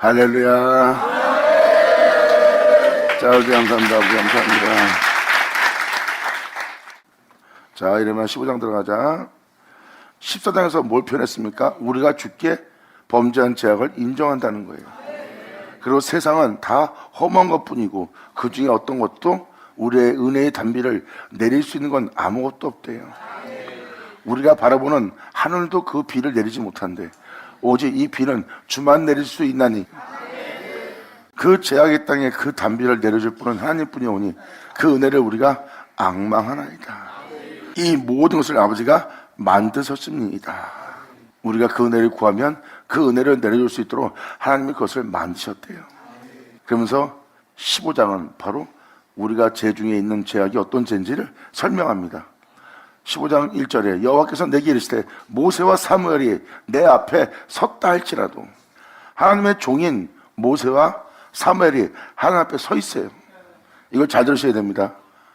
할렐루야. 자, 우리 감사합니다. 우리 감사합니다. 자, 이러면 15장 들어가자. 14장에서 뭘 표현했습니까? 우리가 주께 범죄한 죄악을 인정한다는 거예요. 그리고 세상은 다 험한 것뿐이고 그 중에 어떤 것도 우리의 은혜의 단비를 내릴 수 있는 건 아무것도 없대요. 우리가 바라보는 하늘도 그 비를 내리지 못한대. 오직 이 비는 주만 내릴 수 있나니 그 죄악의 땅에 그 단비를 내려줄 분은 하나님뿐이 오니 그 은혜를 우리가 앙망하나이다. 이 모든 것을 아버지가 만드셨습니다. 우리가 그 은혜를 구하면 그 은혜를 내려줄 수 있도록 하나님이 그것을 만드셨대요. 그러면서 15장은 바로 우리가 죄 중에 있는 죄악이 어떤 죄인지를 설명합니다. 15장 1절에 여호와께서 내게 이르시되 모세와 사무엘이 내 앞에 섰다 할지라도, 하나님의 종인 모세와 사무엘이 하나님 앞에 서 있어요. 이걸 잘 들으셔야 됩니다.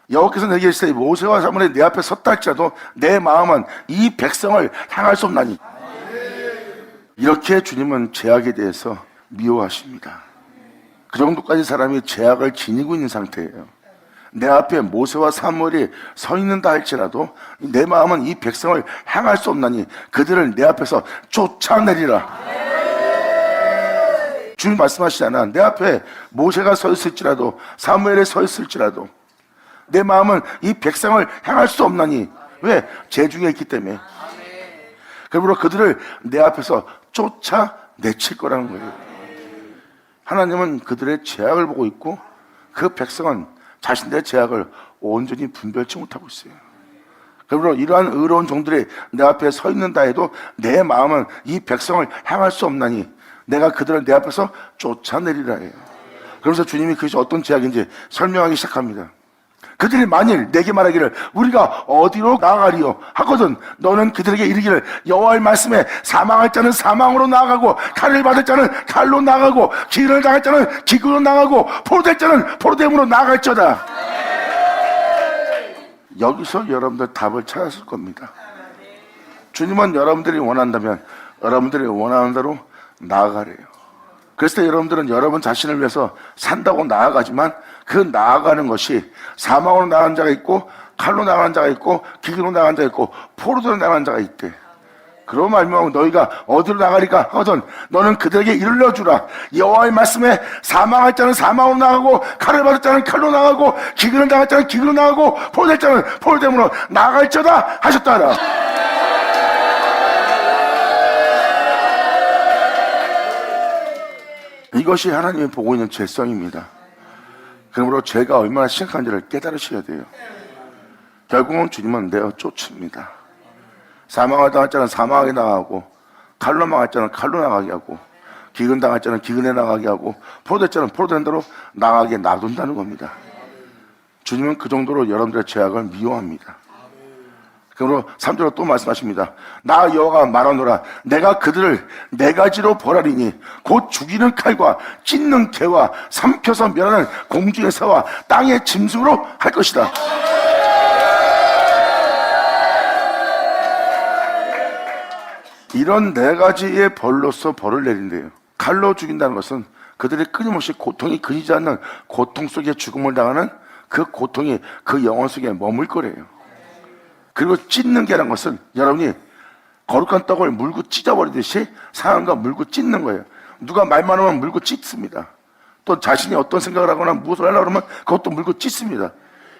여호와께서 내게 이르시되 모세와 사무엘이 내 앞에 섰다 할지라도 내 마음은 이 백성을 향할 수 없나니. 이렇게 주님은 죄악에 대해서 미워하십니다. 그 정도까지 사람이 죄악을 지니고 있는 상태예요. 내 앞에 모세와 사무엘이 서 있는다 할지라도 내 마음은 이 백성을 향할 수 없나니 그들을 내 앞에서 쫓아내리라. 주님 말씀하시잖아. 내 앞에 모세가 서 있을지라도 사무엘이 서 있을지라도 내 마음은 이 백성을 향할 수 없나니. 왜? 죄 중에 있기 때문에. 그러므로 그들을 내 앞에서 쫓아내칠 거라는 거예요. 하나님은 그들의 죄악을 보고 있고 그 백성은 자신들의 죄악을 온전히 분별치 못하고 있어요. 그러므로 이러한 의로운 종들이 내 앞에 서 있는다 해도 내 마음은 이 백성을 향할 수 없나니 내가 그들을 내 앞에서 쫓아내리라 해요. 그러면서 주님이 그것이 어떤 죄악인지 설명하기 시작합니다. 그들이 만일 내게 말하기를 우리가 어디로 나아가리요 하거든 너는 그들에게 이르기를 여호와의 말씀에 사망할 자는 사망으로 나아가고 칼을 받을 자는 칼로 나아가고 기근을 당할 자는 기근으로 나아가고 포로될 자는 포로됨으로 나아갈지어다. 여기서 여러분들 답을 찾았을 겁니다. 주님은 여러분들이 원한다면 여러분들이 원하는 대로 나아가래요. 그랬을 때 여러분들은 여러분 자신을 위해서 산다고 나아가지만 그 나아가는 것이 사망으로 나가는 자가 있고 칼로 나가는 자가 있고 기근으로 나가는 자가 있고 포로로 나가는 자가 있대. 그러고 말미암아 너희가 어디로 나가리까 하거든 너는 그들에게 이르러 주라. 여호와의 말씀에 사망할 자는 사망으로 나가고 칼을 받을 자는 칼로 나가고 기근을 당할 자는 기근으로 나가고 포로될 자는 포로됨으로 나갈지어다 하셨다 하라. 이것이 하나님이 보고 있는 죄성입니다. 그러므로 죄가 얼마나 심각한지를 깨달으셔야 돼요. 결국은 주님은 내어 쫓습니다. 사망을 당할 자는 사망하게 나가고 칼로 망할 자는 칼로 나가게 하고 기근 당할 자는 기근에 나가게 하고 포로될 자는 포로된 대로 나가게 놔둔다는 겁니다. 주님은 그 정도로 여러분들의 죄악을 미워합니다. 그러므로 3절로 또 말씀하십니다. 나 여호와가 말하노라 내가 그들을 네 가지로 벌하리니 곧 죽이는 칼과 찢는 개와 삼켜서 멸하는 공중의 새와 땅의 짐승으로 할 것이다. 이런 네 가지의 벌로서 벌을 내린대요. 칼로 죽인다는 것은 그들이 끊임없이 고통이 끊이지 않는 고통 속에 죽음을 당하는 그 고통이 그 영혼 속에 머물 거래요. 그리고 찢는 게란 것은 여러분이 거룩한 떡을 물고 찢어버리듯이 상한 거 물고 찢는 거예요. 누가 말만 하면 물고 찢습니다. 또 자신이 어떤 생각을 하거나 무엇을 하려고 하면 그것도 물고 찢습니다.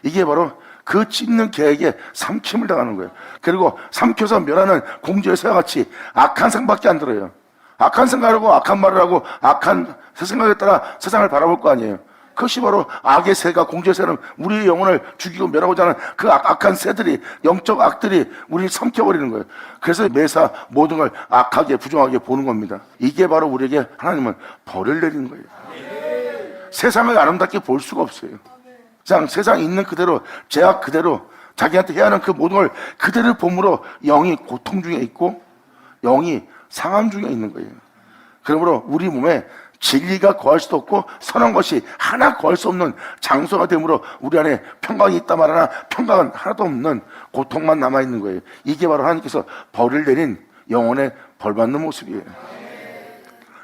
이게 바로 그 찢는 개에게 삼킴을 당하는 거예요. 그리고 삼켜서 멸하는 공주의 새와 같이 악한 생각밖에 안 들어요. 악한 생각을 하고 악한 말을 하고 악한 생각에 따라 세상을 바라볼 거 아니에요. 그것이 바로 악의 새가, 공주의 새는 우리의 영혼을 죽이고 멸하고자 하는 그 악한 새들이, 영적 악들이 우리를 삼켜버리는 거예요. 그래서 매사 모든 걸 악하게 부정하게 보는 겁니다. 이게 바로 우리에게 하나님은 벌을 내리는 거예요. 세상을 아름답게 볼 수가 없어요. 세상 있는 그대로, 죄악 그대로 자기한테 해야 하는 그 모든 걸 그대로 봄으로 영이 고통 중에 있고 영이 상함 중에 있는 거예요. 그러므로 우리 몸에 진리가 거할 수도 없고 선한 것이 하나 거할 수 없는 장소가 되므로 우리 안에 평강이 있다 말하나 평강은 하나도 없는 고통만 남아있는 거예요. 이게 바로 하나님께서 벌을 내린 영혼의 벌받는 모습이에요.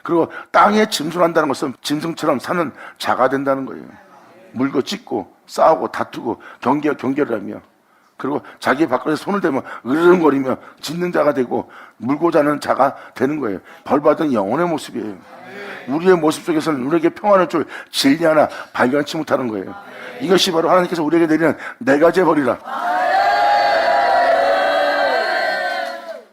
그리고 땅에 짐승한다는 것은 짐승처럼 사는 자가 된다는 거예요. 물고 찢고 싸우고 다투고 경계를 하며, 그리고 자기 밖에서 손을 대면 으르렁거리며 짖는 자가 되고 물고 자는 자가 되는 거예요. 벌받은 영혼의 모습이에요. 우리의 모습 속에서는 우리에게 평안을 줄 진리 하나 발견치 못하는 거예요. 이것이 바로 하나님께서 우리에게 내리는 네 가지의 벌이라.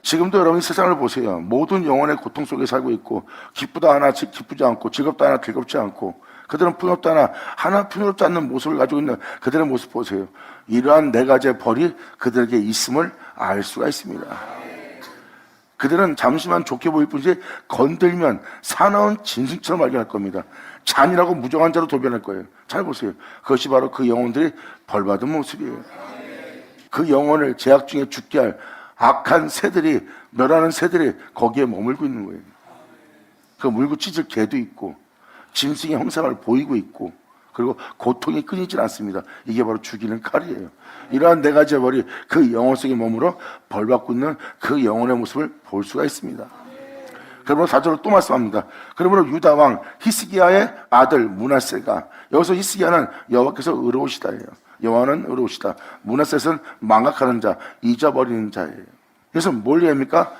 지금도 여러분이 세상을 보세요. 모든 영혼의 고통 속에 살고 있고, 기쁘다 하나 기쁘지 않고, 즐겁다 하나 즐겁지 않고, 그들은 풍요롭다 하나 풍요롭지 않는 모습을 가지고 있는 그들의 모습 보세요. 이러한 네 가지의 벌이 그들에게 있음을 알 수가 있습니다. 그들은 잠시만 좋게 보일 뿐이지 건들면 사나운 짐승처럼 발견할 겁니다. 잔인하고 무정한 자로 돌변할 거예요. 잘 보세요. 그것이 바로 그 영혼들이 벌받은 모습이에요. 그 영혼을 제약 중에 죽게 할 악한 새들이, 멸하는 새들이 거기에 머물고 있는 거예요. 그 물고 찢을 개도 있고 짐승의 형상을 보이고 있고, 그리고 고통이 끊이질 않습니다. 이게 바로 죽이는 칼이에요. 이러한 네 가지의 벌이 그 영혼 속에 머물러 벌받고 있는 그 영혼의 모습을 볼 수가 있습니다. 그러므로 4절로 또 말씀합니다. 그러므로 유다 왕 히스기야의 아들 므낫세가, 여기서 히스기야는 여호와께서 의로우시다예요. 여호와는 의로우시다. 므낫셋은 망각하는 자, 잊어버리는 자예요. 그래서 뭘 얘기합니까?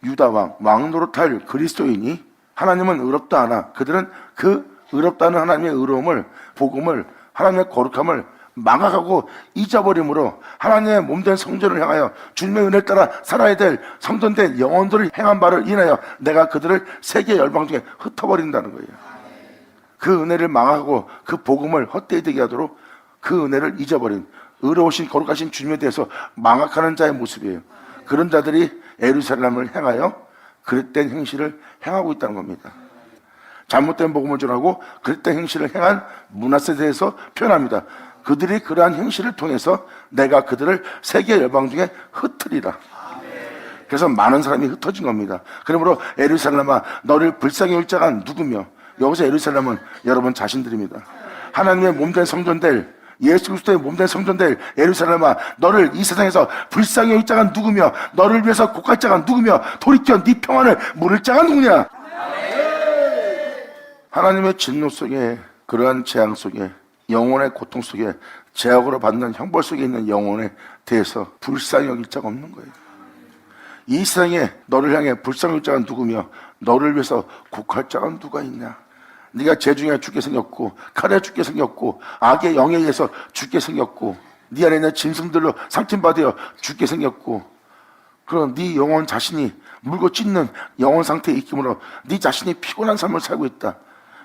유다 왕 노릇할 그리스도인이 하나님은 의롭다 하나 그들은 그 의롭다는 하나님의 의로움을, 복음을, 하나님의 거룩함을 망각하고 잊어버림으로 하나님의 몸된 성전을 향하여 주님의 은혜를 따라 살아야 될 성전된 영혼들을 행한 바를 인하여 내가 그들을 세계 열방 중에 흩어버린다는 거예요. 그 은혜를 망하고 그 복음을 헛되이 되게 하도록 그 은혜를 잊어버린, 의로우신 거룩하신 주님에 대해서 망각하는 자의 모습이에요. 그런 자들이 예루살렘을 향하여 그릇된 행실을 행하고 있다는 겁니다. 잘못된 복음을 전하고 그릇된 행실을 행한 므낫세에 대해서 표현합니다. 그들이 그러한 행실을 통해서 내가 그들을 세계 열방 중에 흩으리라. 그래서 많은 사람이 흩어진 겁니다. 그러므로 예루살렘아 너를 불쌍히 올 자가 누구며, 여기서 예루살렘은 여러분 자신들입니다. 하나님의 몸된 성전될, 예수 그리스도의 몸된 성전될 예루살렘아 너를 이 세상에서 불쌍히 올 자가 누구며, 너를 위해서 곡할 자가 누구며, 돌이켜 네 평안을 물을 자가 누구냐. 하나님의 진노 속에, 그러한 재앙 속에, 영혼의 고통 속에, 제약으로 받는 형벌 속에 있는 영혼에 대해서 불쌍히 여길 자가 없는 거예요. 이 세상에 너를 향해 불쌍히 여길 자가 누구며, 너를 위해서 곡할 자가 누가 있냐. 네가 재중에 죽게 생겼고, 칼에 죽게 생겼고, 악의 영에 의해서 죽게 생겼고, 네 안에 있는 짐승들로 상침받아 죽게 생겼고, 그럼 네 영혼 자신이 물고 찢는 영혼 상태에 있기므로 네 자신이 피곤한 삶을 살고 있다.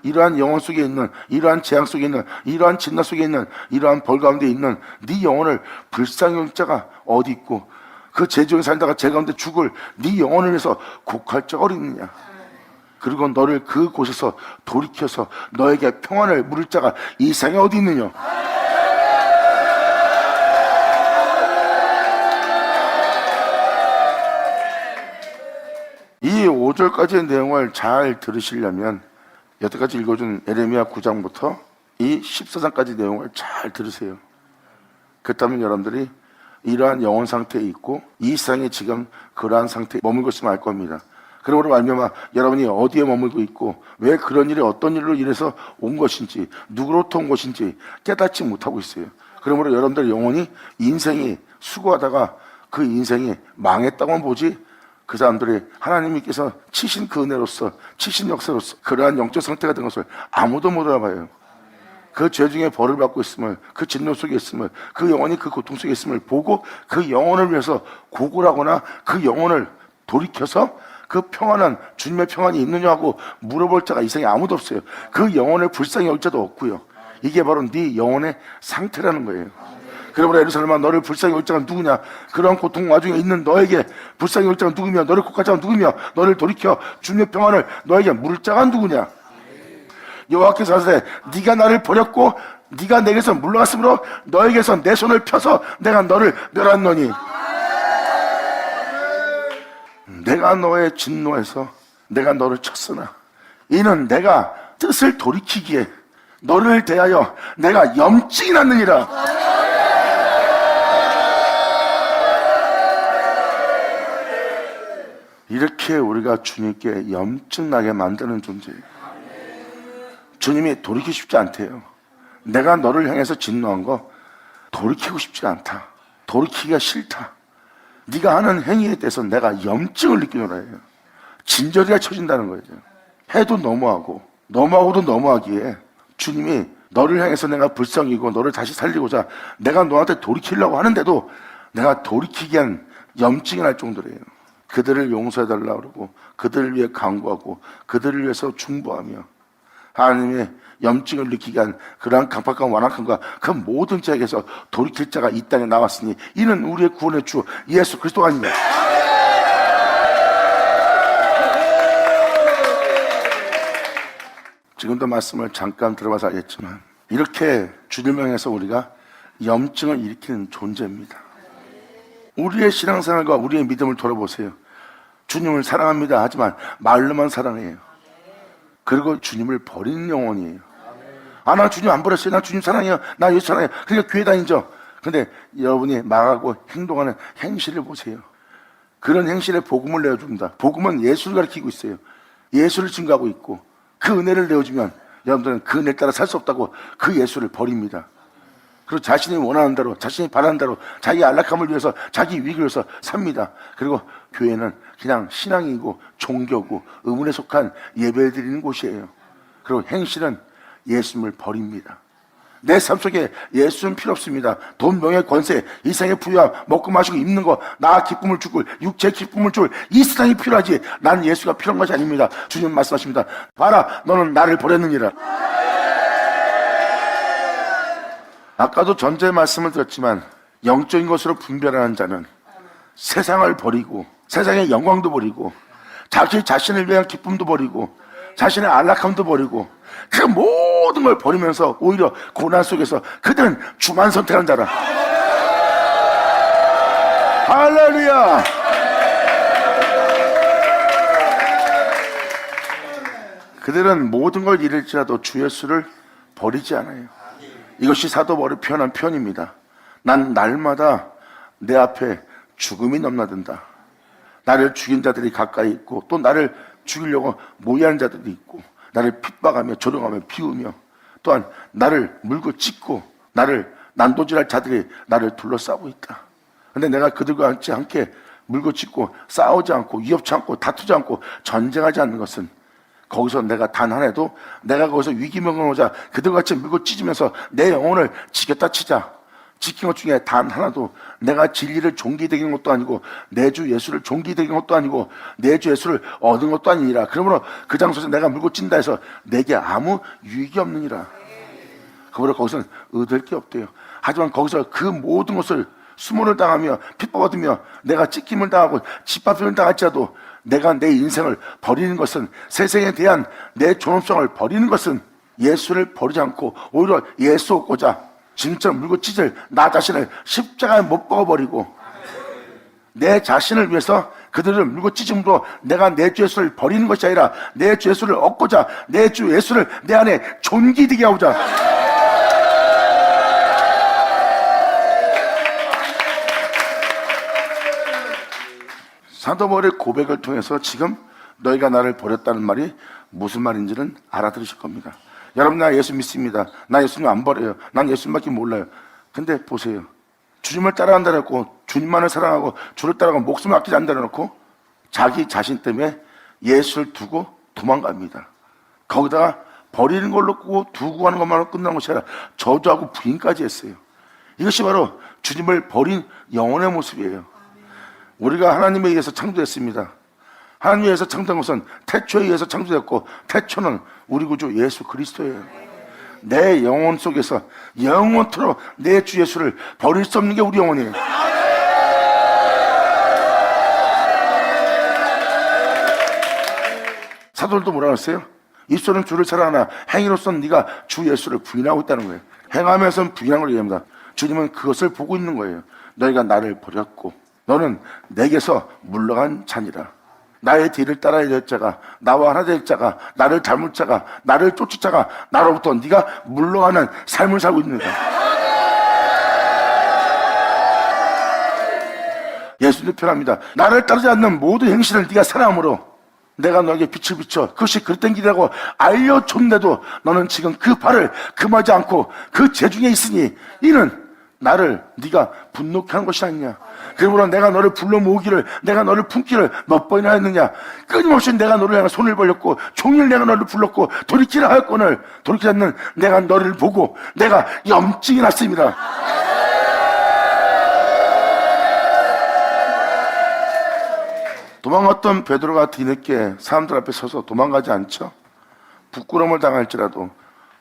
이러한 영혼 속에 있는, 이러한 재앙 속에 있는, 이러한 진노 속에 있는, 이러한 벌 가운데 있는 네 영혼을 불쌍히 여길 자가 어디 있고, 그 재중에 살다가 재 가운데 죽을 네 영혼을 위해서 곡할 자가 어디 있느냐. 그리고 너를 그 곳에서 돌이켜서 너에게 평안을 물을 자가 이 세상에 어디 있느냐. 이 5절까지의 내용을 잘 들으시려면 여태까지 읽어준 에레미야 9장부터 이 14장까지 내용을 잘 들으세요. 그렇다면 여러분들이 이러한 영혼 상태에 있고 이 세상에 지금 그러한 상태에 머물고 있으면 알 겁니다. 그러므로 말미암아 여러분이 어디에 머물고 있고 왜 그런 일이 어떤 일로 인해서 온 것인지, 누구로부터 온 것인지 깨닫지 못하고 있어요. 그러므로 여러분들 영혼이 인생이 수고하다가 그 인생이 망했다고만 보지, 그 사람들이 하나님께서 치신 그 은혜로서, 치신 역사로서 그러한 영적 상태가 된 것을 아무도 못 알아봐요. 그 죄 중에 벌을 받고 있음을, 그 진노 속에 있음을, 그 영혼이 그 고통 속에 있음을 보고 그 영혼을 위해서 고굴하거나 그 영혼을 돌이켜서 그 평안한, 주님의 평안이 있느냐 하고 물어볼 자가 이 세상에 아무도 없어요. 그 영혼을 불쌍히 여길 자도 없고요. 이게 바로 네 영혼의 상태라는 거예요. 그러므로 예루살렘아 너를 불쌍히 여길 자가 누구냐. 그런 고통 와중에 있는 너에게 불쌍히 여길 자가 누구며, 너를 곡할 자가 누구며, 너를 돌이켜 주님의 평안을 너에게 물을 자가 누구냐. 여호와께서 하시되 네가 나를 버렸고 네가 내게서 물러갔으므로 너에게서 내 손을 펴서 내가 너를 멸하노니, 내가 너의 진노에서 내가 너를 쳤으나 이는 내가 뜻을 돌이키기에 너를 대하여 내가 염증이 났느니라. 이렇게 우리가 주님께 염증나게 만드는 존재예요. 주님이 돌이키고 싶지 않대요. 내가 너를 향해서 진노한 거 돌이키고 싶지 않다. 돌이키기가 싫다. 네가 하는 행위에 대해서 내가 염증을 느끼노라 해요. 진저리가 쳐진다는 거예요. 해도 너무하고도 너무하기에 주님이 너를 향해서 내가 불쌍이고 너를 다시 살리고자 내가 너한테 돌이키려고 하는데도 내가 돌이키기 위한 염증이 날 정도래요. 그들을 용서해달라고 그러고 그들을 위해 간구하고 그들을 위해서 중보하며 하나님의 염증을 느끼게 한 그러한 강팍한 완악함과 그 모든 자에게서 돌이킬 자가 이 땅에 나왔으니 이는 우리의 구원의 주 예수 그리스도가 아니냐. 지금도 말씀을 잠깐 들어봐서 알겠지만 이렇게 주님을 향해서 우리가 염증을 일으키는 존재입니다. 우리의 신앙생활과 우리의 믿음을 돌아보세요. 주님을 사랑합니다 하지만 말로만 사랑해요. 그리고 주님을 버리는 영혼이에요. 나 주님 안 버렸어요. 나 주님 사랑해요. 나 예수 사랑해요. 그러니까 교회 다니죠. 근데 여러분이 말하고 행동하는 행실을 보세요. 그런 행실에 복음을 내어줍니다. 복음은 예수를 가리키고 있어요. 예수를 증거하고 있고 그 은혜를 내어주면 여러분들은 그 은혜를 따라 살 수 없다고 그 예수를 버립니다. 그리고 자신이 원하는 대로 자신이 바라는 대로 자기 안락함을 위해서 자기 위기를 위해서 삽니다. 그리고 교회는 그냥 신앙이고 종교고 의문에 속한 예배를 드리는 곳이에요. 그리고 행실은 예수님을 버립니다. 내 삶 속에 예수는 필요 없습니다. 돈, 명예, 권세, 이 세상의 부유함, 먹고 마시고 입는 거, 나 기쁨을 주고 육체 기쁨을 줄 이 세상이 필요하지 난 예수가 필요한 것이 아닙니다. 주님 말씀하십니다. 봐라 너는 나를 버렸느니라. 아까도 전제의 말씀을 드렸지만 영적인 것으로 분별하는 자는 세상을 버리고 세상의 영광도 버리고 자기 자신을 위한 기쁨도 버리고 자신의 안락함도 버리고 그 모든 걸 버리면서 오히려 고난 속에서 그들은 주만 선택한 자라. 할렐루야. 그들은 모든 걸 잃을지라도 주 예수를 버리지 않아요. 이것이 사도 바울이 표현한 표현입니다. 난 날마다 내 앞에 죽음이 넘나든다. 나를 죽인 자들이 가까이 있고 또 나를 죽이려고 모의하는 자들이 있고 나를 핍박하며 조롱하며 비우며 또한 나를 물고 찢고 나를 난도질할 자들이 나를 둘러싸고 있다. 근데 내가 그들과 함께 물고 찢고 싸우지 않고 위협치 않고 다투지 않고 전쟁하지 않는 것은 거기서 내가 단 한 해도 내가 거기서 위기명을 오자 그들과 같이 물고 찢으면서 내 영혼을 지켰다 치자 지킨 것 중에 단 하나도 내가 진리를 종기되는 것도 아니고 내 주 예수를 종기되는 것도 아니고 내 주 예수를 얻은 것도 아니니라. 그러므로 그 장소에서 내가 물고 찐다 해서 내게 아무 유익이 없느니라. 그러므로 거기서는 얻을 게 없대요. 하지만 거기서 그 모든 것을 수모를 당하며 핍박받으며 내가 찢김을 당하고 짓밟힘을 당할지라도 내가 내 인생을 버리는 것은 세상에 대한 내 존엄성을 버리는 것은 예수를 버리지 않고 오히려 예수 얻고자 지금처럼 물고 찢을 나 자신을 십자가에 못 박아버리고 내 자신을 위해서 그들을 물고 찢음으로 내가 내 주 예수를 버리는 것이 아니라 내 주 예수를 얻고자 내 주 예수를 내 안에 존귀되게 하고자 사도 바울의 고백을 통해서 지금 너희가 나를 버렸다는 말이 무슨 말인지는 알아들으실 겁니다. 여러분 나 예수 믿습니다. 나 예수님 안 버려요. 난 예수님밖에 몰라요. 근데 보세요. 주님을 따라간다 해놓고 주님만을 사랑하고 주를 따라가고 목숨을 아끼지 않는다 해놓고 자기 자신 때문에 예수를 두고 도망갑니다. 거기다가 버리는 걸로 끄고 두고 가는 것만으로 끝나는 것이 아니라 저주하고 부인까지 했어요. 이것이 바로 주님을 버린 영혼의 모습이에요. 우리가 하나님에 의해서 창조됐습니다. 하나님에 의해서 창조된 것은 태초에 의해서 창조됐고 태초는 우리 구주 예수 그리스도예요. 내 영혼 속에서 영원토록 내 주 예수를 버릴 수 없는 게 우리 영혼이에요. 사도들도 뭐라 그랬어요? 입술은 주를 사랑하나 행위로서는 네가 주 예수를 부인하고 있다는 거예요. 행하면서는 부인한 걸 얘기합니다. 주님은 그것을 보고 있는 거예요. 너희가 나를 버렸고 너는 내게서 물러간 자니라. 나의 뒤를 따라야 될 자가 나와 하나 될 자가 나를 닮을 자가 나를 쫓을 자가 나로부터 네가 물러가는 삶을 살고 있는 거다. 예수님도 표현합니다. 나를 따르지 않는 모든 행실을 네가 사랑함으로 내가 너에게 빛을 비춰 그것이 그릇된 길이라고 알려줬는데도 너는 지금 그 발을 금하지 않고 그 재중에 있으니 이는 나를 네가 분노케 하는 것이 아니냐. 그러므로 내가 너를 불러 모으기를, 내가 너를 품기를 몇 번이나 했느냐. 끊임없이 내가 너를 향해 손을 벌렸고 종일 내가 너를 불렀고 돌이키라 하였거늘 돌이키지 않는 내가 너를 보고 내가 염증이 났습니다. 도망갔던 베드로가 뒤늦게 사람들 앞에 서서 도망가지 않죠. 부끄러움을 당할지라도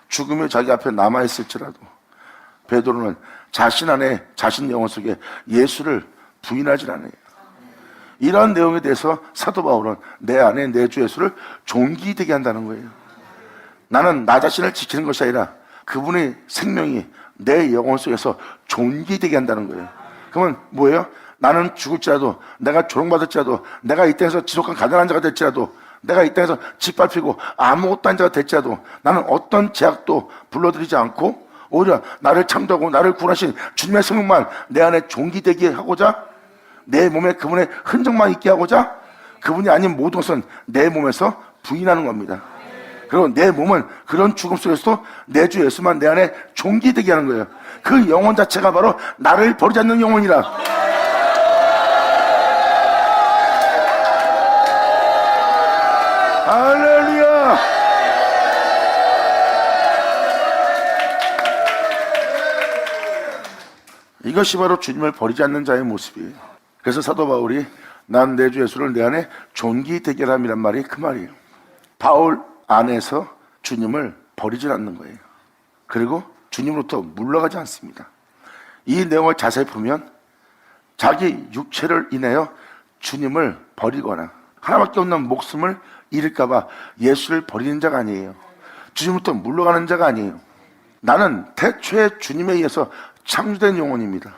죽음이 자기 앞에 남아있을지라도 베드로는 자신 안에 자신 영혼 속에 예수를 부인하지 않아요. 이러한 내용에 대해서 사도 바울은 내 안에 내 주 예수를 존귀되게 한다는 거예요. 나는 나 자신을 지키는 것이 아니라 그분의 생명이 내 영혼 속에서 존귀되게 한다는 거예요. 그러면 뭐예요? 나는 죽을지라도, 내가 조롱받을지라도, 내가 이 땅에서 지독한 가난한 자가 될지라도, 내가 이 땅에서 짓밟히고 아무것도 아닌 자가 될지라도 나는 어떤 제약도 불러들이지 않고 오히려 나를 창조하고 나를 구원하신 주님의 생명만 내 안에 존귀되게 하고자, 내 몸에 그분의 흔적만 있게 하고자 그분이 아닌 모든 것은 내 몸에서 부인하는 겁니다. 그리고 내 몸은 그런 죽음 속에서도 내 주 예수만 내 안에 존귀되게 하는 거예요. 그 영혼 자체가 바로 나를 버리지 않는 영혼이라. 할렐루야. 이것이 바로 주님을 버리지 않는 자의 모습이에요. 그래서 사도 바울이 난 내 주 예수를 내 안에 존귀되게 함이란 말이 그 말이에요. 바울 안에서 주님을 버리지 않는 거예요. 그리고 주님으로부터 물러가지 않습니다. 이 내용을 자세히 보면 자기 육체를 인하여 주님을 버리거나 하나밖에 없는 목숨을 잃을까봐 예수를 버리는 자가 아니에요. 주님부터 물러가는 자가 아니에요. 나는 태초에 주님에 의해서 창조된 영혼입니다.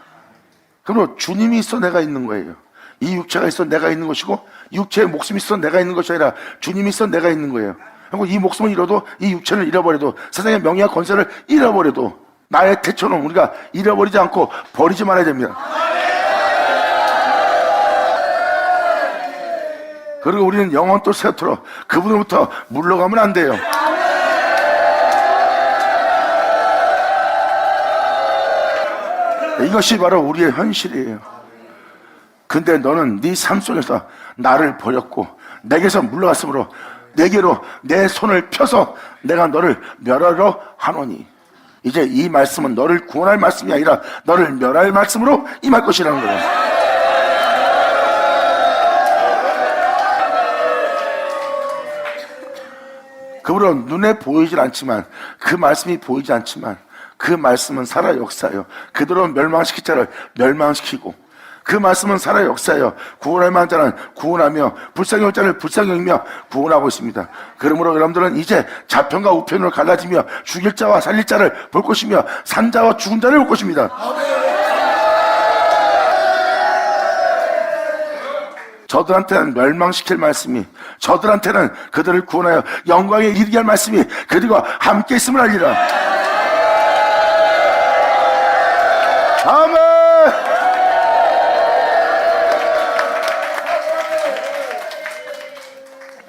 그러므로 주님이 있어 내가 있는 거예요. 이 육체가 있어 내가 있는 것이고 육체의 목숨이 있어 내가 있는 것이 아니라 주님이 있어 내가 있는 거예요. 그리고 이 목숨을 잃어도 이 육체를 잃어버려도 세상의 명예와 권세를 잃어버려도 나의 태초는 우리가 잃어버리지 않고 버리지 말아야 됩니다. 그리고 우리는 영원토록 세토록 그분으로부터 물러가면 안 돼요. 이것이 바로 우리의 현실이에요. 근데 너는 네 삶 속에서 나를 버렸고 내게서 물러갔으므로 내게로 내 손을 펴서 내가 너를 멸하려 하노니 이제 이 말씀은 너를 구원할 말씀이 아니라 너를 멸할 말씀으로 임할 것이라는 거예요. 그러므로 눈에 보이질 않지만 그 말씀이 보이지 않지만 그 말씀은 살아 역사요. 그대로 멸망시킬 자를 멸망시키고 그 말씀은 살아 역사요. 구원할 만한 자는 구원하며 불쌍히 올 자를 불쌍히 여기며 구원하고 있습니다. 그러므로 여러분들은 이제 좌편과 우편으로 갈라지며 죽일 자와 살릴 자를 볼 것이며 산 자와 죽은 자를 볼 것입니다. 저들한테는 멸망시킬 말씀이, 저들한테는 그들을 구원하여 영광에 이르게 할 말씀이 그들과 함께 있음을 알리라. 아멘.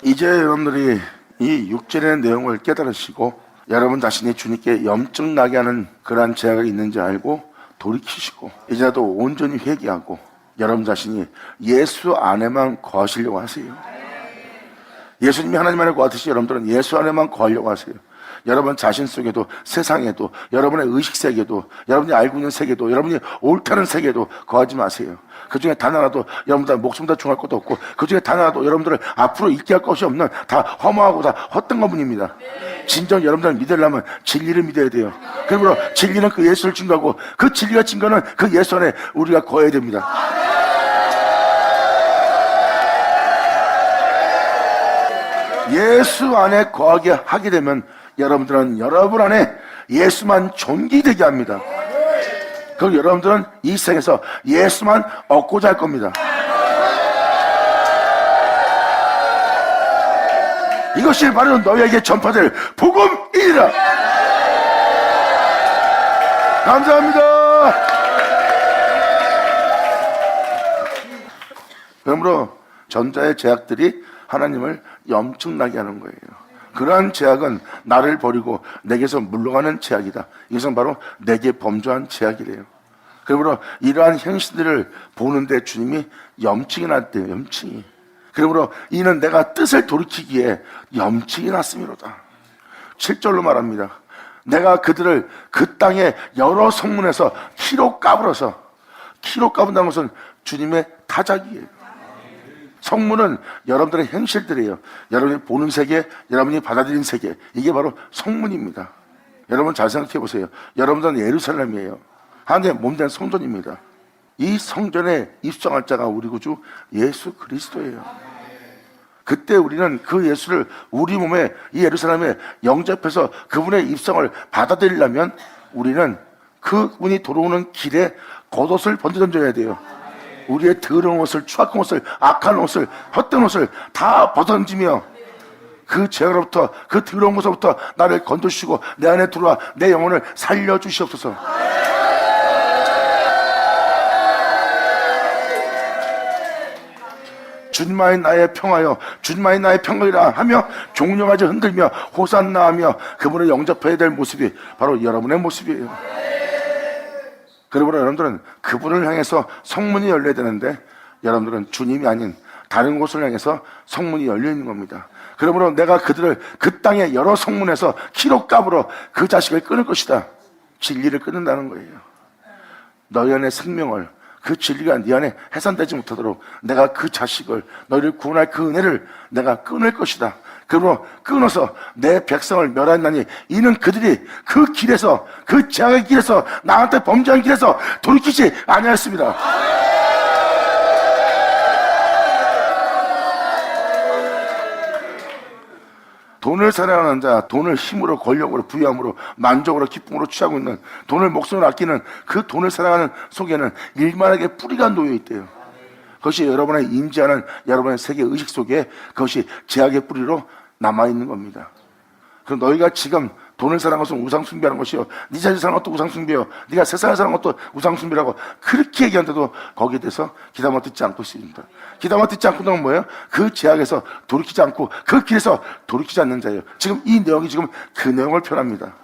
이제 여러분들이 이 육절의 내용을 깨달으시고 여러분 자신이 주님께 염증 나게 하는 그러한 죄악이 있는지 알고 돌이키시고 이제라도 온전히 회개하고 여러분 자신이 예수 안에만 거하시려고 하세요. 예수님이 하나님 안에 거하듯이 여러분들은 예수 안에만 거하려고 하세요. 여러분 자신 속에도 세상에도 여러분의 의식세계도 여러분이 알고 있는 세계도 여러분이 옳다는 세계도 거하지 마세요. 그 중에 단 하나도 여러분들 목숨 다 중할 것도 없고 그 중에 단 하나도 여러분들을 앞으로 있게 할 것이 없는 다 허무하고 다 헛된 것뿐입니다. 진정 여러분들을 믿으려면 진리를 믿어야 돼요. 그러므로 진리는 그 예수를 증거하고 그 진리가 증거는 그 예수 안에 우리가 거해야 됩니다. 예수 안에 거하게 하게 되면 여러분들은 여러분 안에 예수만 존귀되게 합니다. 그리고 여러분들은 이 세상에서 예수만 얻고자 할 겁니다. 이것이 바로 너희에게 전파될 복음이니라. 감사합니다. 그러므로 전자의 제약들이 하나님을 염증나게 하는 거예요. 그러한 제약은 나를 버리고 내게서 물러가는 제약이다. 이것은 바로 내게 범죄한 제약이래요. 그러므로 이러한 행실들을 보는데 주님이 염증이 났대요. 염증이. 그러므로 이는 내가 뜻을 돌이키기에 염증이 났음이로다. 7절로 말합니다. 내가 그들을 그 땅의 여러 성문에서 키로 까불어서, 키로 까분다는 것은 주님의 타작이에요. 성문은 여러분들의 행실들이에요. 여러분이 보는 세계, 여러분이 받아들인 세계, 이게 바로 성문입니다. 여러분 잘 생각해 보세요. 여러분들은 예루살렘이에요. 하나님의 몸된 성전입니다. 이 성전에 입성할 자가 우리 구주 예수 그리스도예요. 그때 우리는 그 예수를 우리 몸에, 이 예루살렘에 영접해서 그분의 입성을 받아들이려면 우리는 그분이 들어오는 길에 겉옷을 번져 던져야 돼요. 우리의 더러운 옷을, 추악한 옷을, 악한 옷을, 헛된 옷을 다 벗어던지며 그 죄로부터, 그 더러운 것으로부터 나를 건져주시고 내 안에 들어와 내 영혼을 살려주시옵소서. 주님만이 나의 평화여, 주님만이 나의 평강이라 하며 종려가지 흔들며 호산나 하며 그분을 영접해야 될 모습이 바로 여러분의 모습이에요. 그러므로 여러분들은 그분을 향해서 성문이 열려야 되는데 여러분들은 주님이 아닌 다른 곳을 향해서 성문이 열려 있는 겁니다. 그러므로 내가 그들을 그 땅의 여러 성문에서 키로 까불어 그 자식을 끊을 것이다. 진리를 끊는다는 거예요. 너희 안의 생명을, 그 진리가 네 안에 해산되지 못하도록 내가 그 자식을, 너희를 구원할 그 은혜를 내가 끊을 것이다. 그러므로 끊어서 내 백성을 멸하나니 이는 그들이 그 길에서, 그 죄악의 길에서, 나한테 범죄한 길에서 돌이키지 아니하였습니다. 돈을 사랑하는 자, 돈을 힘으로, 권력으로, 부유함으로, 만족으로, 기쁨으로 취하고 있는, 돈을 목숨으로 아끼는 그 돈을 사랑하는 속에는 일만하게 뿌리가 놓여 있대요. 그것이 여러분의 인지하는 여러분의 세계 의식 속에 그것이 죄악의 뿌리로 남아있는 겁니다. 그럼 너희가 지금 돈을 사랑하는 것은 우상숭배하는 것이요, 네 자식 사랑하는 것도 우상숭배요, 네가 세상을 사랑하는 것도 우상숭배라고 그렇게 얘기하는데도 거기에 대해서 귀담아 듣지 않고 있습니다. 귀담아 듣지 않고는 뭐예요? 그 죄악에서 돌이키지 않고 그 길에서 돌이키지 않는 자예요. 지금 이 내용이 지금 그 내용을 표현합니다.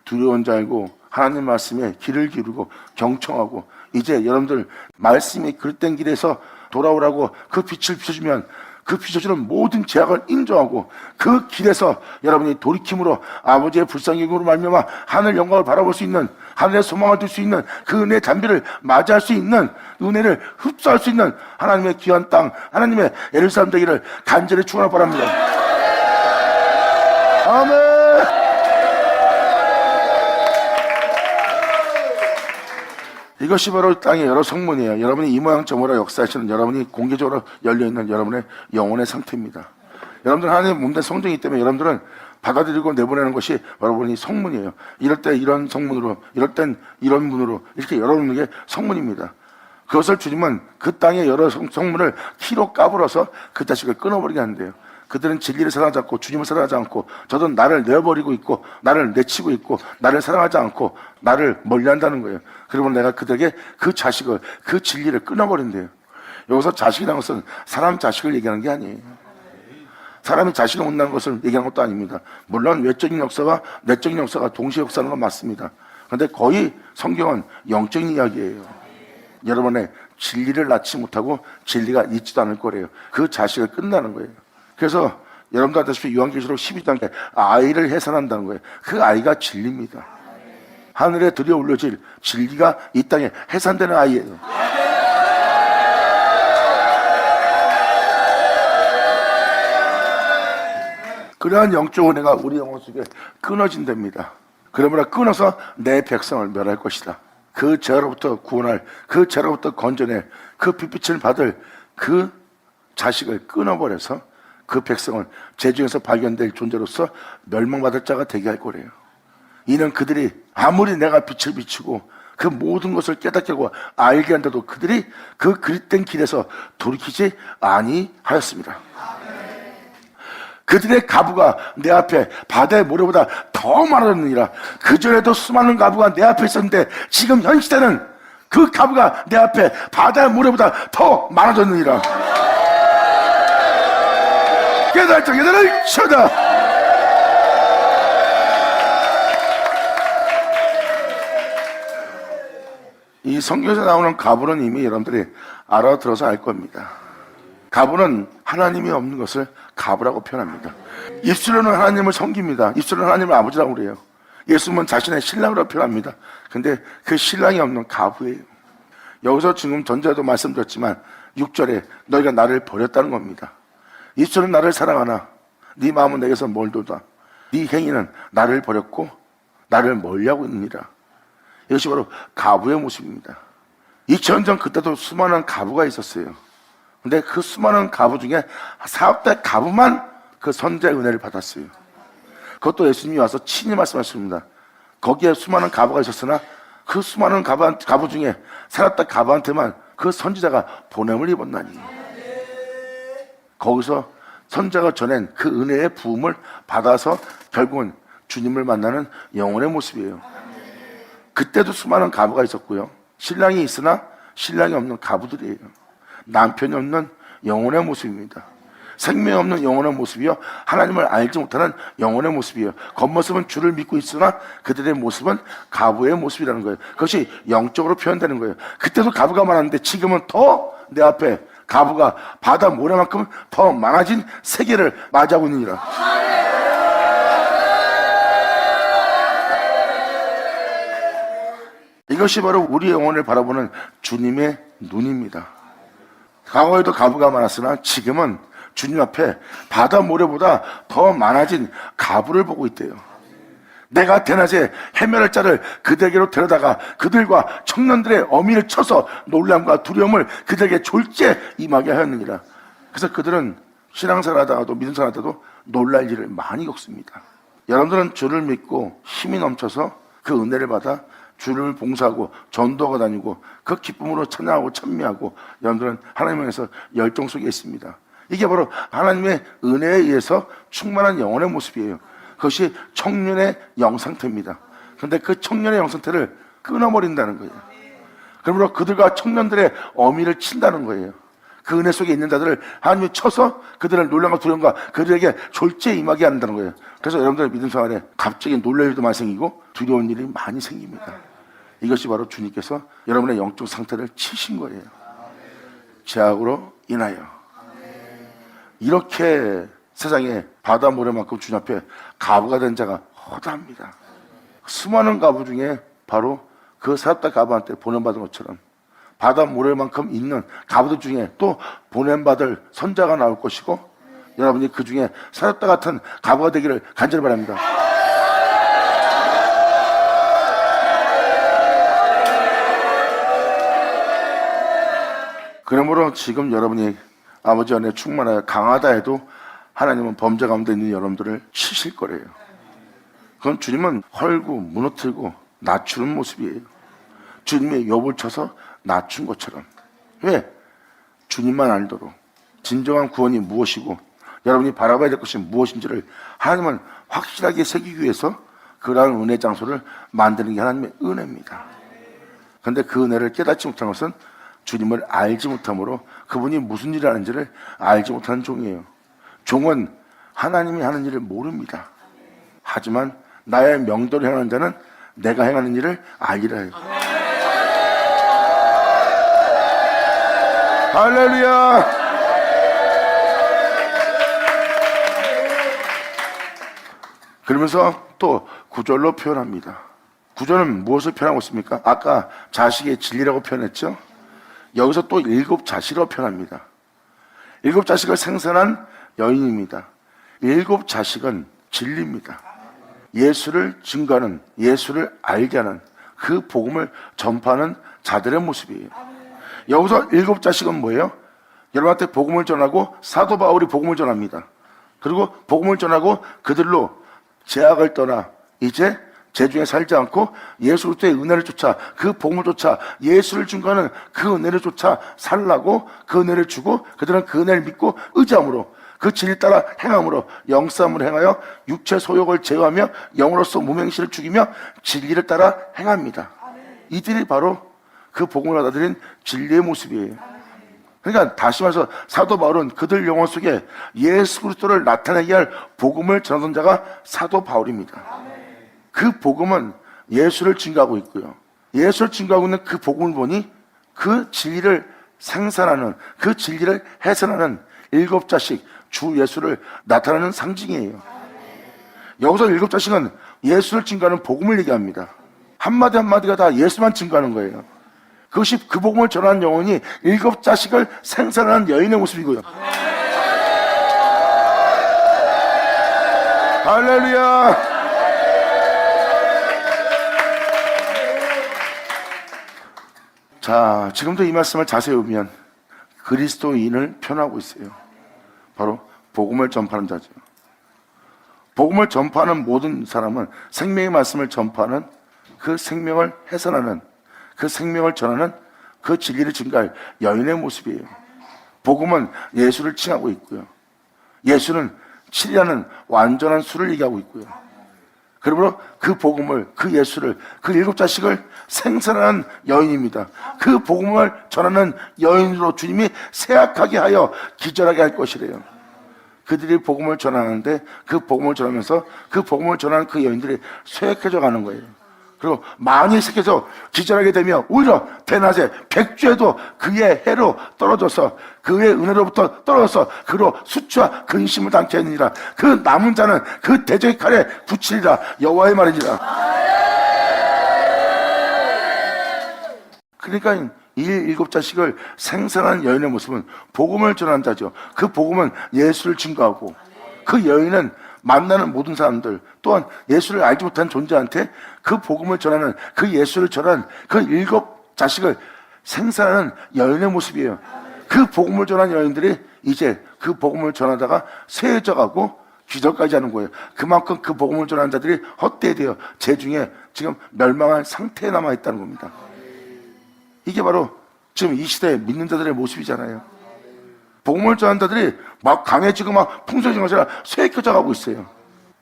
두려운 자이고 하나님 말씀에 귀를 기울이고 경청하고 이제 여러분들 말씀이 그릇된 길에서 돌아오라고 그 빛을 비춰주면 그 비춰주는 모든 죄악을 인정하고 그 길에서 여러분이 돌이킴으로 아버지의 불쌍함으로 말미암아 하늘 영광을 바라볼 수 있는, 하늘의 소망을 둘 수 있는 그 은혜의 잔비를 맞이할 수 있는, 은혜를 흡수할 수 있는 하나님의 귀한 땅, 하나님의 예루살렘 되기를 간절히 축원하기 바랍니다. 아멘. 이것이 바로 땅의 여러 성문이에요. 여러분이 이 모양 저 모양 역사하시는, 여러분이 공개적으로 열려있는 여러분의 영혼의 상태입니다. 여러분들은 하나님의 몸된 성전이기 때문에 여러분들은 받아들이고 내보내는 것이 여러분이 성문이에요. 이럴 때 이런 성문으로, 이럴 땐 이런 문으로 이렇게 열어놓는 게 성문입니다. 그것을 주님은 그 땅의 여러 성문을 키로 까불어서 그 자식을 끊어버리게 하는데요. 그들은 진리를 사랑하지 않고 주님을 사랑하지 않고 저도 나를 내어버리고 있고 나를 내치고 있고 나를 사랑하지 않고 나를 멀리한다는 거예요. 그러면 내가 그들에게 그 자식을, 그 진리를 끊어버린대요. 여기서 자식이라는 것은 사람 자식을 얘기하는 게 아니에요. 사람이 자식을 못나는 것을 얘기하는 것도 아닙니다. 물론 외적인 역사와 내적인 역사가 동시에 역사하는 건 맞습니다. 그런데 거의 성경은 영적인 이야기예요. 여러분의 진리를 낳지 못하고 진리가 있지도 않을 거래요. 그 자식을 끝나는 거예요. 그래서 여러분도 아시다시피 요한계시록 12장에 아이를 해산한다는 거예요. 그 아이가 진리입니다. 하늘에 들여 올려질 진리가 이 땅에 해산되는 아이예요. 그러한 영적 은혜가 우리 영혼 속에 끊어진답니다. 그러므로 끊어서 내 백성을 멸할 것이다. 그 죄로부터 구원할, 그 죄로부터 건져낼, 그 빛빛을 받을 그 자식을 끊어버려서 그 백성을 제중에서 발견될 존재로서 멸망받을 자가 되게 할 거래요. 이는 그들이 아무리 내가 빛을 비추고 그 모든 것을 깨닫게 하고 알게 한데도 그들이 그 그릇된 길에서 돌이키지 아니하였습니다. 그들의 가부가 내 앞에 바다의 모래보다 더 많았느니라. 그전에도 수많은 가부가 내 앞에 있었는데 지금 현 시대는 그 가부가 내 앞에 바다의 모래보다 더 많아졌느니라. 깨달자 깨달을 쳐다. 이 성경에서 나오는 가부는 이미 여러분들이 알아들어서 알 겁니다. 가부는 하나님이 없는 것을 가부라고 표현합니다. 입술로는 하나님을 섬깁니다. 입술로는 하나님을 아버지라고 그래요. 예수님은 자신의 신랑으로 표현합니다. 근데 그 신랑이 없는 가부예요. 여기서 지금 전자도 말씀드렸지만 6절에 너희가 나를 버렸다는 겁니다. 입술은 나를 사랑하나 네 마음은 내게서 멀도다. 네 행위는 나를 버렸고 나를 멀리하고 있느니라. 이것이 바로 가부의 모습입니다. 2000년 전 그때도 수많은 가부가 있었어요. 근데 그 수많은 가부 중에 4대 가부만 그 선자의 은혜를 받았어요. 그것도 예수님이 와서 친히 말씀하셨습니다. 거기에 수많은 가부가 있었으나 그 수많은 가부 중에 살았던 가부한테만 그 선지자가 보냄을 입었나니. 거기서 선자가 전한 그 은혜의 부음을 받아서 결국은 주님을 만나는 영혼의 모습이에요. 그때도 수많은 가부가 있었고요. 신랑이 있으나 신랑이 없는 가부들이에요. 남편이 없는 영혼의 모습입니다. 생명이 없는 영혼의 모습이요, 하나님을 알지 못하는 영혼의 모습이에요. 겉모습은 주를 믿고 있으나 그들의 모습은 가부의 모습이라는 거예요. 그것이 영적으로 표현되는 거예요. 그때도 가부가 많았는데 지금은 더 내 앞에 가부가 바다 모래만큼 더 많아진 세계를 맞이하고 있느니라. 이것이 바로 우리 영혼을 바라보는 주님의 눈입니다. 과거에도 가부가 많았으나 지금은 주님 앞에 바다 모래보다 더 많아진 가부를 보고 있대요. 내가 대낮에 해멸할 자를 그들에게로 데려다가 그들과 청년들의 어미를 쳐서 놀람과 두려움을 그들에게 졸지에 임하게 하였느니라. 그래서 그들은 신앙생활하다가도 믿음생활하다가도 놀랄 일을 많이 겪습니다. 여러분들은 주를 믿고 힘이 넘쳐서 그 은혜를 받아 주를 봉사하고 전도하고 다니고 그 기쁨으로 찬양하고 찬미하고 여러분들은 하나님을 위해서 열정 속에 있습니다. 이게 바로 하나님의 은혜에 의해서 충만한 영혼의 모습이에요. 그것이 청년의 영상태입니다. 그런데 그 청년의 영상태를 끊어버린다는 거예요. 그러므로 그들과 청년들의 어미를 친다는 거예요. 그 은혜 속에 있는 자들을 하나님이 쳐서 그들을 놀람과 두려움과 그들에게 졸지에 임하게 한다는 거예요. 그래서 여러분들의 믿음 생활에 갑자기 놀랄 일도 많이 생기고 두려운 일이 많이 생깁니다. 이것이 바로 주님께서 여러분의 영적 상태를 치신 거예요. 죄악으로 인하여. 이렇게 세상에 바다 모래만큼 주님 앞에 가부가 된 자가 허다합니다. 수많은 가부 중에 바로 그 사렙다 가부한테 보냄받은 것처럼 바다 모래만큼 있는 가부들 중에 또 보냄받을 선자가 나올 것이고 여러분이 그 중에 사렙다 같은 가부가 되기를 간절히 바랍니다. 그러므로 지금 여러분이 아버지 안에 충만하여 강하다 해도 하나님은 범죄 가운데 있는 여러분들을 치실 거래요. 그건 주님은 헐고 무너뜨리고 낮추는 모습이에요. 주님의 욥을 쳐서 낮춘 것처럼. 왜? 주님만 알도록 진정한 구원이 무엇이고 여러분이 바라봐야 될 것이 무엇인지를 하나님은 확실하게 새기기 위해서 그러한 은혜 장소를 만드는 게 하나님의 은혜입니다. 그런데 그 은혜를 깨닫지 못한 것은 주님을 알지 못함으로 그분이 무슨 일을 하는지를 알지 못하는 종이에요. 종은 하나님이 하는 일을 모릅니다. 하지만 나의 명도를 행하는 자는 내가 행하는 일을 알리라 해요. 할렐루야. 그러면서 또 구절로 표현합니다. 구절은 무엇을 표현하고 있습니까? 아까 자식의 진리라고 표현했죠. 여기서 또 7 자식으로 표현합니다. 7 자식을 생산한 여인입니다. 7 자식은 진리입니다. 예수를 증거하는, 예수를 알게 하는 그 복음을 전파하는 자들의 모습이에요. 여기서 7 자식은 뭐예요? 여러분한테 복음을 전하고 사도 바울이 복음을 전합니다. 그리고 복음을 전하고 그들로 죄악을 떠나 이제 죄중에 살지 않고 예수 그리스도의 은혜를 쫓아 그 복음을 쫓아 예수를 증거하는 그 은혜를 쫓아 살라고 그 은혜를 주고 그들은 그 은혜를 믿고 의지함으로 그 진리 따라 행함으로 영싸움을 행하여 육체 소욕을 제어하며 영으로서 무명실을 죽이며 진리를 따라 행합니다. 이들이 바로 그 복음을 받아들인 진리의 모습이에요. 그러니까 다시 말해서 사도 바울은 그들 영혼 속에 예수 그리스도를 나타내게 할 복음을 전하던 자가 사도 바울입니다. 그 복음은 예수를 증거하고 있고요. 예수를 증거하고 있는 그 복음을 보니 그 진리를 생산하는, 그 진리를 해설하는 7자식 주 예수를 나타내는 상징이에요. 여기서 7자식은 예수를 증거하는 복음을 얘기합니다. 한마디 한마디가 다 예수만 증거하는 거예요. 그것이 그 복음을 전하는 영혼이 7자식을 생산하는 여인의 모습이고요. 할렐루야. 자, 지금도 이 말씀을 자세히 보면 그리스도인을 표현하고 있어요. 바로 복음을 전파하는 자죠. 복음을 전파하는 모든 사람은 생명의 말씀을 전파하는, 그 생명을 해설하는, 그 생명을 전하는, 그 진리를 증거할 여인의 모습이에요. 복음은 예수를 칭하고 있고요. 예수는 7이라는 완전한 수를 얘기하고 있고요. 그러므로 그 복음을, 그 예수를, 그 7자식을 생산하는 여인입니다. 그 복음을 전하는 여인으로 주님이 세약하게 하여 기절하게 할 것이래요. 그들이 복음을 전하는데 그 복음을 전하면서 그 복음을 전하는 그 여인들이 쇠약해져 가는 거예요. 그리고 많이 새겨서 기절하게 되면 오히려 대낮에 백주에도 그의 해로 떨어져서 그의 은혜로부터 떨어져서 그로 수치와 근심을 당케 하느니라. 그 남은 자는 그 대적의 칼에 붙이리라. 여호와의 말이니라. 그러니까 이 7자식을 생산한 여인의 모습은 복음을 전하는 자죠. 그 복음은 예수를 증거하고, 그 여인은 만나는 모든 사람들, 또한 예수를 알지 못한 존재한테 그 복음을 전하는, 그 예수를 전하는 그 7자식을 생산하는 여인의 모습이에요. 그 복음을 전하는 여인들이 이제 그 복음을 전하다가 쇠해져 가고 기절까지 하는 거예요. 그만큼 그 복음을 전하는 자들이 헛되이 되어 재중에 지금 멸망한 상태에 남아있다는 겁니다. 이게 바로 지금 이 시대의 믿는 자들의 모습이잖아요. 복음을 전하는 자들이 막 강해지고 막 풍성해진 것이 아니라 쇠해져 가고 있어요.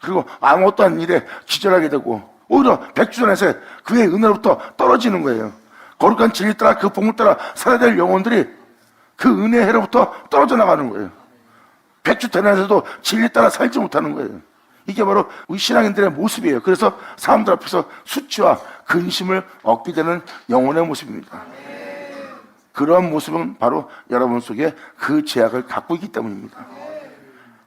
그리고 아무것도 아닌 일에 기절하게 되고 오히려 백주전에서 그의 은혜로부터 떨어지는 거예요. 거룩한 진리 따라 그 복음을 따라 살아야 될 영혼들이 그 은혜의 해로부터 떨어져 나가는 거예요. 백주대낮에도 진리 따라 살지 못하는 거예요. 이게 바로 우리 신앙인들의 모습이에요. 그래서 사람들 앞에서 수치와 근심을 얻게 되는 영혼의 모습입니다. 그러한 모습은 바로 여러분 속에 그 죄악을 갖고 있기 때문입니다.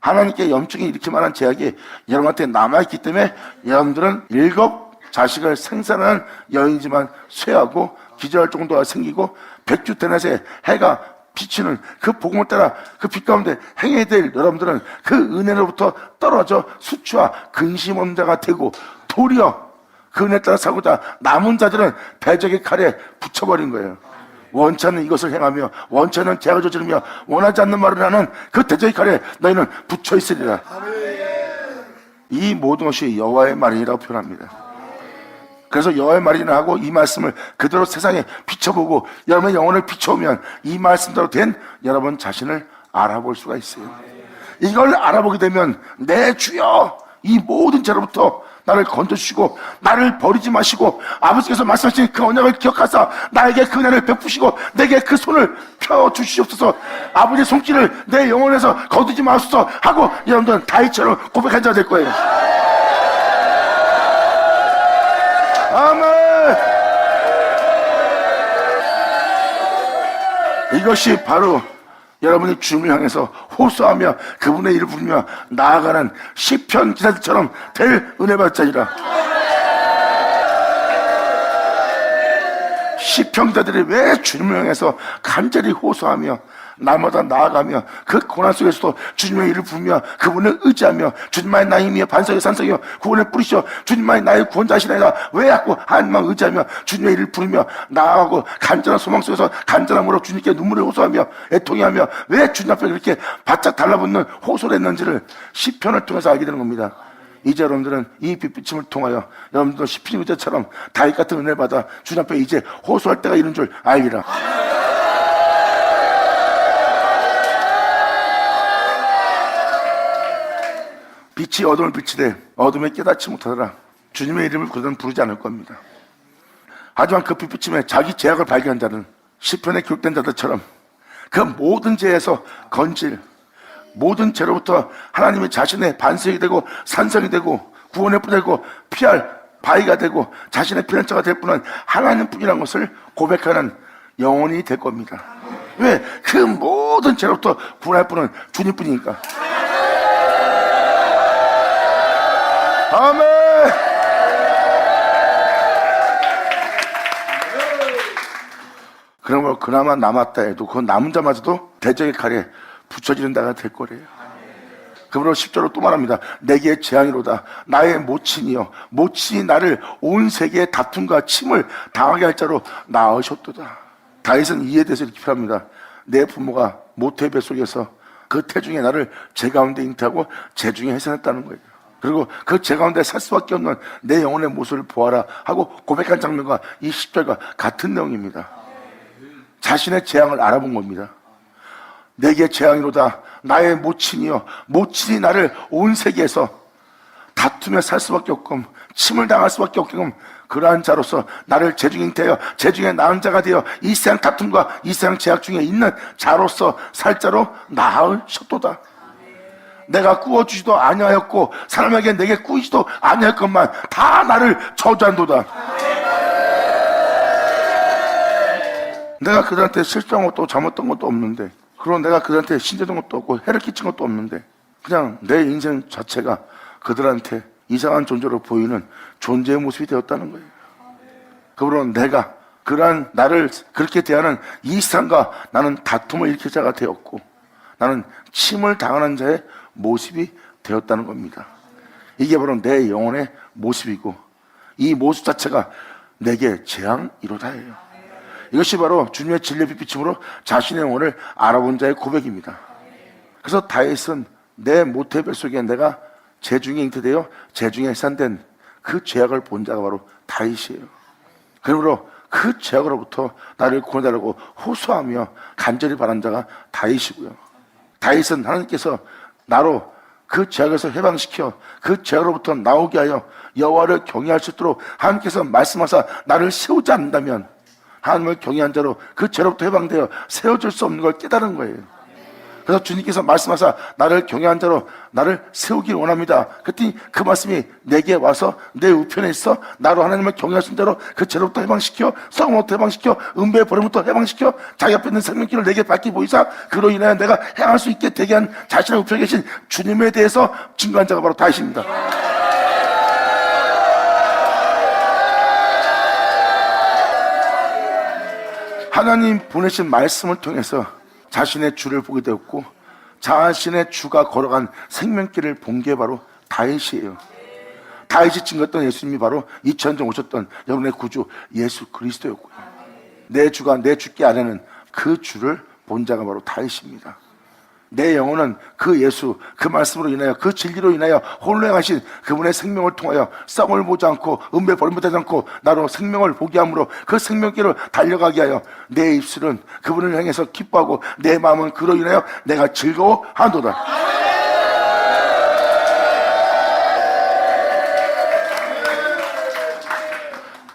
하나님께 염증이 이렇게 많은 죄악이 여러분한테 남아있기 때문에 여러분들은 7자식을 생산하는 여인이지만 쇠하고 기절할 정도가 생기고 백주대낮에 해가 비치는 그 복음을 따라 그 빛 가운데 행해야 될 여러분들은 그 은혜로부터 떨어져 수치와 근심 없는 자가 되고, 도리어 그 은혜 따라 살고자 남은 자들은 대적의 칼에 붙여버린 거예요. 원치 않는 이것을 행하며 원치 않는 죄악을 저지르며 원하지 않는 말을 하는 그 대적의 칼에 너희는 붙여있으리라. 이 모든 것이 여호와의 말이라고 표현합니다. 그래서 여호와의 말이라 하고 이 말씀을 그대로 세상에 비춰보고 여러분의 영혼을 비춰오면 이 말씀대로 된 여러분 자신을 알아볼 수가 있어요. 이걸 알아보게 되면 내 주여 이 모든 죄로부터 나를 건져주시고 나를 버리지 마시고 아버지께서 말씀하신 그 언약을 기억하사 나에게 그 은혜를 베푸시고 내게 그 손을 펴주시옵소서, 아버지의 손길을 내 영혼에서 거두지 마옵소서 하고 여러분들은 다윗처럼 고백한 자가 될 거예요. 아멘. 이것이 바로 여러분이 주님을 향해서 호소하며 그분의 이름을 부르며 나아가는 시편 기사들처럼 될 은혜 받자니라. 시편 기사들이 왜 주님을 향해서 간절히 호소하며 날마다 나아가며 그 고난 속에서도 주님의 이름을 부르며 그분을 의지하며 주님만이 나의 힘이여 반석의 산성이여 구원을 뿌리시어 주님만이 나의 구원자시나이다 왜 자꾸 하나님만 의지하며 주님의 이름을 부르며 나아가고 간절한 소망 속에서 간절함으로 주님께 눈물을 호소하며 애통해하며 왜 주님 앞에 그렇게 바짝 달라붙는 호소를 했는지를 시편을 통해서 알게 되는 겁니다. 이제 여러분들은 이 빛비침을 통하여 여러분들도 시편 기자처럼 다윗 같은 은혜를 받아 주님 앞에 이제 호소할 때가 이른 줄 알리라. 빛이 어둠을 비치되 어둠에 깨닫지 못하더라. 주님의 이름을 그들은 부르지 않을 겁니다. 하지만 그 빛비침에 자기 죄악을 발견한 자는 시편에 기록된 자들처럼 그 모든 죄에서 건질, 모든 죄로부터 하나님이 자신의 반석이 되고 산성이 되고 구원의 뿌리가 되고 피할 바위가 되고 자신의 피난처가 될 분은 하나님뿐이라는 것을 고백하는 영혼이 될 겁니다. 왜? 그 모든 죄로부터 구원할 분은 주님뿐이니까. 아멘. 그러므로 그나마 남았다 해도 그 남은 자마저도 대적의 칼에 붙여지는 자가 될 거래요. 그러므로 10절로 또 말합니다. 내게 재앙이로다. 나의 모친이여, 모친이 나를 온 세계의 다툼과 침을 당하게 할 자로 낳으셨도다. 다윗은 이에 대해서 이렇게 표현합니다. 내 부모가 모태 뱃속에서 그 태중에 나를 제 가운데 잉태하고 제 중에 해산했다는 거예요. 그리고 그 제 가운데 살 수밖에 없는 내 영혼의 모습을 보아라 하고 고백한 장면과 이 10절과 같은 내용입니다. 자신의 재앙을 알아본 겁니다. 내게 재앙이로다. 나의 모친이여, 모친이 나를 온 세계에서 다투며 살 수밖에 없고 침을 당할 수밖에 없게끔 그러한 자로서 나를 제중에 잉태하여 제중에 낳은 자가 되어 이 세상 다툼과 이 세상 제약 중에 있는 자로서 살 자로 낳으셨도다. 내가 꾸어주지도 아니하였고 사람에게 내게 꾸이지도 아니할 것만 다 나를 저주한도다. 내가 그들한테 실수한 것도 잘못한 것도 없는데, 그리고 내가 그들한테 신뢰된 것도 없고 해를 끼친 것도 없는데, 그냥 내 인생 자체가 그들한테 이상한 존재로 보이는 존재의 모습이 되었다는 거예요. 그러므로 내가 그러한 나를 그렇게 대하는 이 세상과 나는 다툼을 일으킬 자가 되었고 나는 침을 당하는 자의 모습이 되었다는 겁니다. 이게 바로 내 영혼의 모습이고 이 모습 자체가 내게 재앙이로다예요. 이것이 바로 주님의 진리의 빛비침으로 자신의 영혼을 알아본 자의 고백입니다. 그래서 다윗은 내 모태 뱃속에 내가 제중에 잉태되어 제중에 해산된 그 죄악을 본 자가 바로 다윗이에요. 그러므로 그 죄악으로부터 나를 구원해달라고 호소하며 간절히 바란 자가 다윗이고요. 다윗은 하나님께서 나로 그 죄악에서 해방시켜 그 죄악으로부터 나오게 하여 여호와를 경외할 수 있도록 하나님께서 말씀하사 나를 세우지 않는다면 하나님을 경외한 자로 그 죄로부터 해방되어 세워질 수 없는 걸 깨달은 거예요. 그래서 주님께서 말씀하사 나를 경외한 자로 나를 세우길 원합니다. 그랬더니 그 말씀이 내게 와서 내 우편에 있어 나로 하나님을 경외할 수 있는 자로 그 죄로부터 해방시켜 썩음부터 해방시켜 은배의 버림부터 해방시켜 자기 앞에 있는 생명길을 내게 밝히 보이사 그로 인하여 내가 행할 수 있게 되게 한 자신의 우편에 계신 주님에 대해서 증거한 자가 바로 다윗입니다. 하나님 보내신 말씀을 통해서 자신의 주를 보게 되었고 자신의 주가 걸어간 생명길을 본 게 바로 다윗이에요. 다윗이 증거했던 예수님이 바로 2000년 전 오셨던 여러분의 구주 예수 그리스도였고요. 내 주가 내 주께 아뢰는 그 주를 본 자가 바로 다윗입니다. 내 영혼은 그 예수, 그 말씀으로 인하여 그 진리로 인하여 홀로 행하신 그분의 생명을 통하여 썩을 보지 않고 은배 버림받지 않고 나로 생명을 보게 함으로 그 생명길을 달려가게 하여 내 입술은 그분을 향해서 기뻐하고 내 마음은 그로 인하여 내가 즐거워하노라.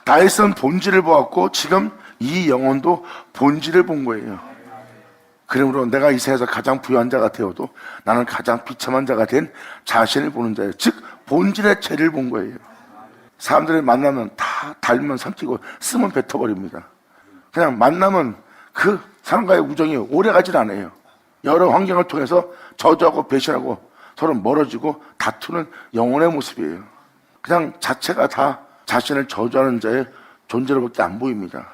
다윗은 본질을 보았고 지금 이 영혼도 본질을 본 거예요. 그러므로 내가 이 세상에서 가장 부유한 자가 되어도 나는 가장 비참한 자가 된 자신을 보는 자예요. 즉 본질의 죄를 본 거예요. 사람들을 만나면 다 닮으면 삼키고 쓰면 뱉어버립니다. 그냥 만나면 그 사람과의 우정이 오래가질 않아요. 여러 환경을 통해서 저주하고 배신하고 서로 멀어지고 다투는 영혼의 모습이에요. 그냥 자체가 다 자신을 저주하는 자의 존재로밖에 안 보입니다.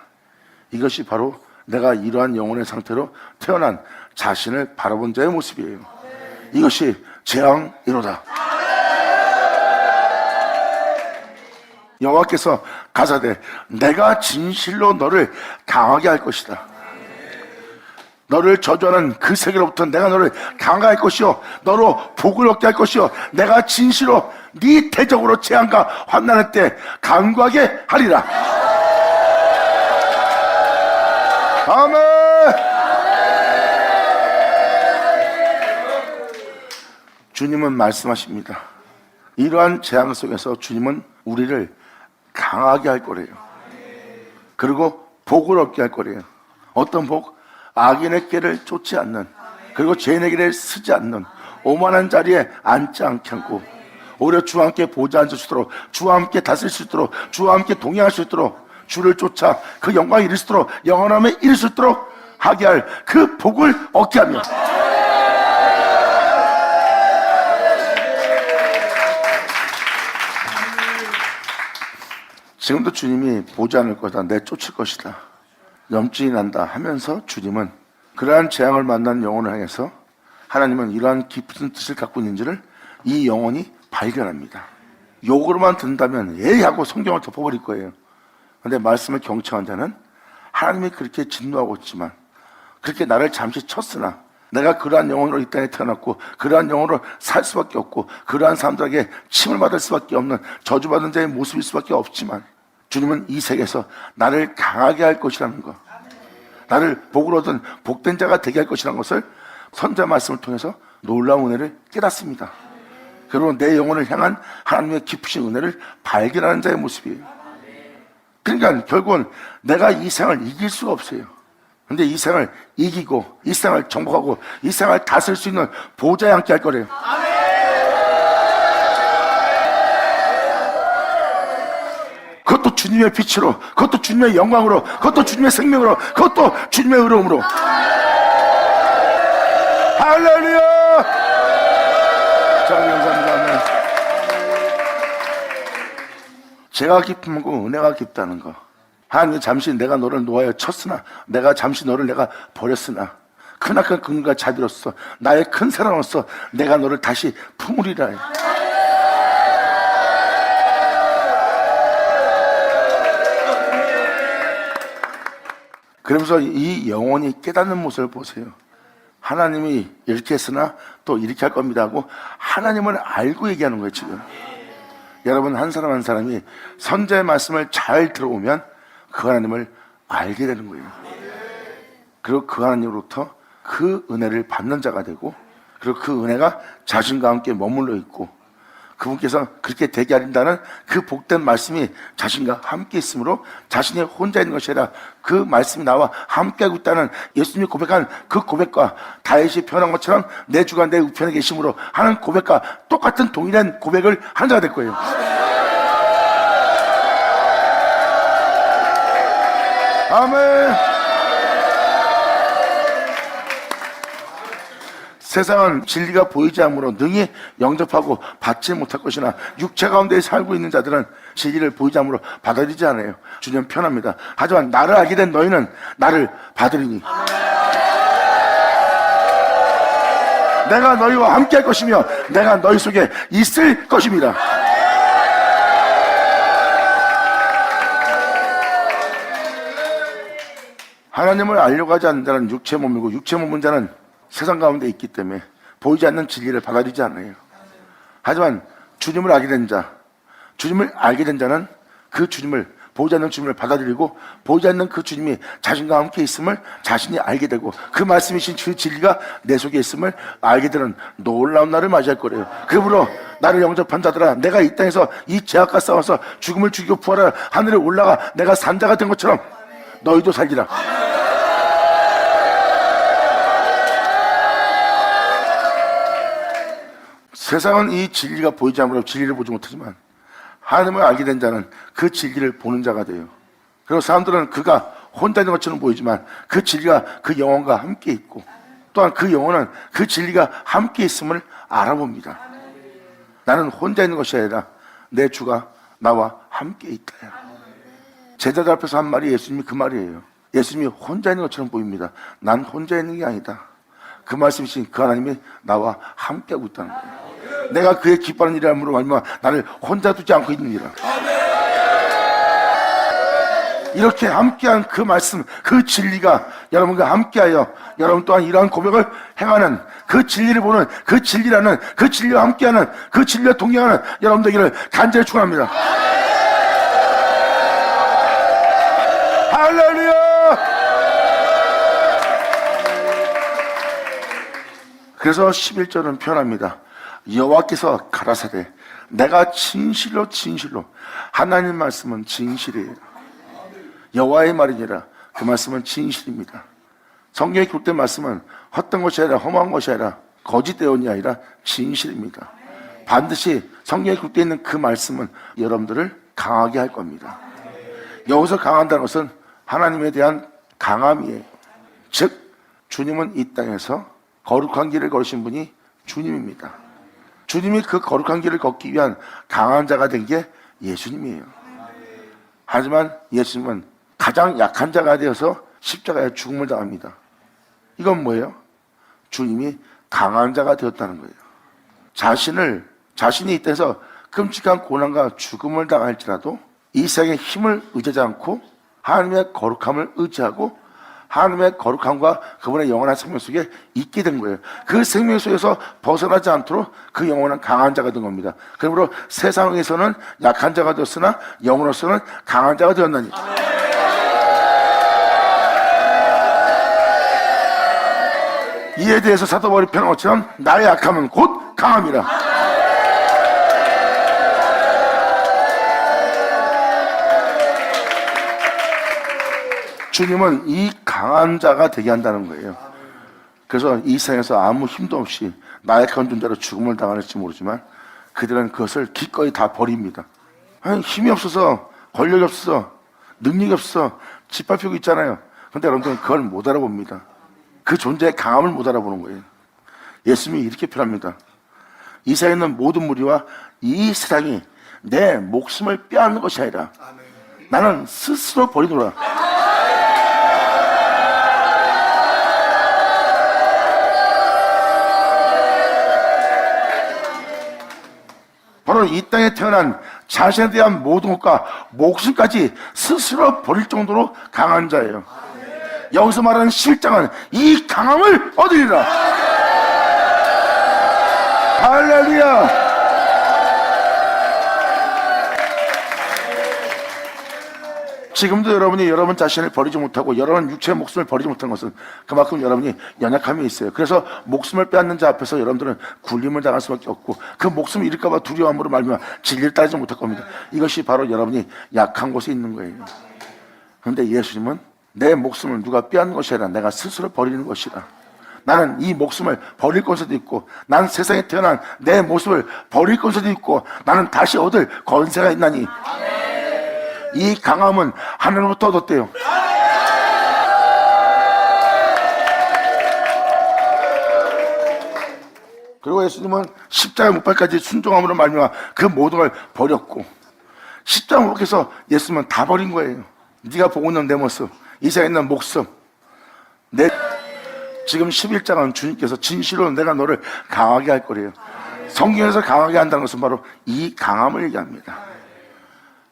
이것이 바로 내가 이러한 영혼의 상태로 태어난 자신을 바라본 자의 모습이에요. 이것이 재앙이로다. 여호와께서 가사대 내가 진실로 너를 강하게 할 것이다. 너를 저주하는 그 세계로부터 내가 너를 강하게 할 것이요 너로 복을 얻게 할 것이요 내가 진실로 네 대적으로 재앙과 환난할 때 강구하게 하리라. 아멘. 주님은 말씀하십니다. 이러한 재앙 속에서 주님은 우리를 강하게 할 거래요. 그리고 복을 얻게 할 거래요. 어떤 복? 악인의 길을 쫓지 않는, 그리고 죄인의 길을 쓰지 않는, 오만한 자리에 앉지 않게 하고, 오히려 주와 함께 보좌 앉을 수 있도록, 주와 함께 다스릴 수 있도록, 주와 함께 동행할 수 있도록, 주를 쫓아 그 영광에 이를 수 있도록, 영원함에 이를 수 있도록 하게 할 그 복을 얻게 하며, 지금도 주님이 보지 않을 거다, 내쫓을 것이다, 염증이 난다 하면서 주님은 그러한 재앙을 만난 영혼을 향해서 하나님은 이러한 깊은 뜻을 갖고 있는지를 이 영혼이 발견합니다. 욕으로만 듣는다면 에이 하고 성경을 덮어버릴 거예요. 그런데 말씀을 경청한 자는 하나님이 그렇게 진노하고 있지만, 그렇게 나를 잠시 쳤으나 내가 그러한 영혼으로 이 땅에 태어났고 그러한 영혼으로 살 수밖에 없고 그러한 사람들에게 침을 받을 수밖에 없는 저주받은 자의 모습일 수밖에 없지만, 주님은 이 세계에서 나를 강하게 할 것이라는 것, 나를 복을 얻은 복된 자가 되게 할 것이라는 것을 선자 말씀을 통해서 놀라운 은혜를 깨닫습니다. 그리고 내 영혼을 향한 하나님의 깊으신 은혜를 발견하는 자의 모습이에요. 그러니까 결국은 내가 이 세상을 이길 수가 없어요. 근데 이 세상을 이기고 이 세상을 정복하고 이 세상을 다스릴 수 있는 보좌에 함께 할 거래요. 그것도 주님의 빛으로, 그것도 주님의 영광으로, 그것도 주님의 생명으로, 그것도 주님의 의로움으로. 할렐루야! 자, 감사합니다. 제가 기쁜 거고 은혜가 깊다는 거. 하나님, 잠시 내가 너를 놓아여 쳤으나, 내가 잠시 너를 내가 버렸으나, 크나큰 근과 자비로서 나의 큰 사랑으로서 내가 너를 다시 품으리라. 그러면서 이 영혼이 깨닫는 모습을 보세요. 하나님이 이렇게 했으나 또 이렇게 할 겁니다 하고 하나님을 알고 얘기하는 거예요. 지금 여러분, 한 사람 한 사람이 선자의 말씀을 잘 들어오면 그 하나님을 알게 되는 거예요. 그리고 그 하나님으로부터 그 은혜를 받는 자가 되고, 그리고 그 은혜가 자신과 함께 머물러 있고, 그분께서 그렇게 되게 하린다는 그 복된 말씀이 자신과 함께 있으므로 자신이 혼자 있는 것이 아니라 그 말씀이 나와 함께하고 있다는 예수님이 고백한 그 고백과, 다윗이 표현한 것처럼 내 주가 내 우편에 계심으로 하는 고백과 똑같은 동일한 고백을 하는 자가 될 거예요. 아멘. 세상은 진리가 보이지 않으므로 능히 영접하고 받지 못할 것이나 육체 가운데 살고 있는 자들은 진리를 보이지 않으므로 받아들이지 않아요. 주님 편합니다. 하지만 나를 알게 된 너희는 나를 받으리니 내가 너희와 함께 할 것이며 내가 너희 속에 있을 것입니다. 하나님을 알려고 하지 않는 자는 육체 몸이고, 육체 몸인 자는 세상 가운데 있기 때문에 보이지 않는 진리를 받아들이지 않아요. 하지만 주님을 알게 된 자, 주님을 알게 된 자는 그 주님을, 보이지 않는 주님을 받아들이고, 보이지 않는 그 주님이 자신과 함께 있음을 자신이 알게 되고, 그 말씀이신 그 진리가 내 속에 있음을 알게 되는 놀라운 날을 맞이할 거래요. 그러므로 나를 영접한 자들아, 내가 이 땅에서 이 죄악과 싸워서 죽음을 죽이고 부활하여 하늘에 올라가 내가 산 자가 된 것처럼 너희도 살리라. 세상은 이 진리가 보이지 않으므로 진리를 보지 못하지만 하나님을 알게 된 자는 그 진리를 보는 자가 돼요. 그리고 사람들은 그가 혼자 있는 것처럼 보이지만 그 진리가 그 영혼과 함께 있고, 또한 그 영혼은 그 진리가 함께 있음을 알아봅니다. 나는 혼자 있는 것이 아니라 내 주가 나와 함께 있다. 제자들 앞에서 한 말이 예수님이 그 말이에요. 예수님이 혼자 있는 것처럼 보입니다. 난 혼자 있는 게 아니다. 그 말씀이신 그 하나님이 나와 함께하고 있다는 거예요. 내가 그의 기뻐하는 일이라므로 말미암아 나를 혼자 두지 않고 있느니라. 이렇게 함께한 그 말씀, 그 진리가 여러분과 함께하여 여러분 또한 이러한 고백을 행하는, 그 진리를 보는, 그 진리라는, 그 진리와 함께하는, 그 진리와 동행하는 여러분 되기를 간절히 축원합니다. 할렐루야. 그래서 11절은 표현합니다. 여호와께서 가라사대 내가 진실로 진실로, 하나님 말씀은 진실이에요. 여호와의 말이니라, 그 말씀은 진실입니다. 성경의 그때 말씀은 헛된 것이 아니라 허무한 것이 아니라 거짓되었니 아니라 진실입니다. 반드시 성경에 굽게 있는 그 말씀은 여러분들을 강하게 할 겁니다. 여기서 강한다는 것은 하나님에 대한 강함이에요. 즉 주님은 이 땅에서 거룩한 길을 걸으신 분이 주님입니다. 주님이 그 거룩한 길을 걷기 위한 강한 자가 된 게 예수님이에요. 하지만 예수님은 가장 약한 자가 되어서 십자가에 죽음을 당합니다. 이건 뭐예요? 주님이 강한 자가 되었다는 거예요. 자신이 이 땅에서 끔찍한 고난과 죽음을 당할지라도 이 세상의 힘을 의지하지 않고 하나님의 거룩함을 의지하고 하나님의 거룩함과 그분의 영원한 생명 속에 있게 된 거예요. 그 생명 속에서 벗어나지 않도록 그 영원한 강한 자가 된 겁니다. 그러므로 세상에서는 약한 자가 되었으나 영으로서는 강한 자가 되었나니. 이에 대해서 사도 바울이 표현한 것처럼 나의 약함은 곧 강함이라. 주님은 이 강한 자가 되게 한다는 거예요. 그래서 이 세상에서 아무 힘도 없이 나약한 존재로 죽음을 당할지 모르지만 그들은 그것을 기꺼이 다 버립니다. 아니, 힘이 없어서, 권력이 없어서, 능력이 없어서 짓밟히고 있잖아요. 그런데 여러분들은 그걸 못 알아봅니다. 그 존재의 강함을 못 알아보는 거예요. 예수님이 이렇게 표현합니다. 이 세상에 있는 모든 무리와 이 세상이 내 목숨을 빼앗는 것이 아니라 나는 스스로 버리노라. 바로 이 땅에 태어난 자신에 대한 모든 것과 목숨까지 스스로 버릴 정도로 강한 자예요. 여기서 말하는 실장은 이 강함을 얻으리라. 할렐루야. 지금도 여러분이 여러분 자신을 버리지 못하고 여러분 육체의 목숨을 버리지 못한 것은 그만큼 여러분이 연약함이 있어요. 그래서 목숨을 빼앗는 자 앞에서 여러분들은 굴림을 당할 수밖에 없고 그 목숨을 잃을까 봐 두려움으로 말미암아 진리를 따르지 못할 겁니다. 이것이 바로 여러분이 약한 곳에 있는 거예요. 그런데 예수님은 내 목숨을 누가 빼앗는 것이 아니라 내가 스스로 버리는 것이라. 나는 이 목숨을 버릴 권세도 있고 나는 세상에 태어난 내 모습을 버릴 권세도 있고 나는 다시 얻을 권세가 있나니. 이 강함은 하늘로부터 얻었대요. 그리고 예수님은 십자가 못발까지 순종함으로 말미암아 그 모든 걸 버렸고 십자가 못 박혀서 예수님은 다 버린 거예요. 네가 보고 있는 내 모습, 이 세상에 있는 목숨, 지금 11장은 주님께서 진실로 내가 너를 강하게 할 거래요. 성경에서 강하게 한다는 것은 바로 이 강함을 얘기합니다.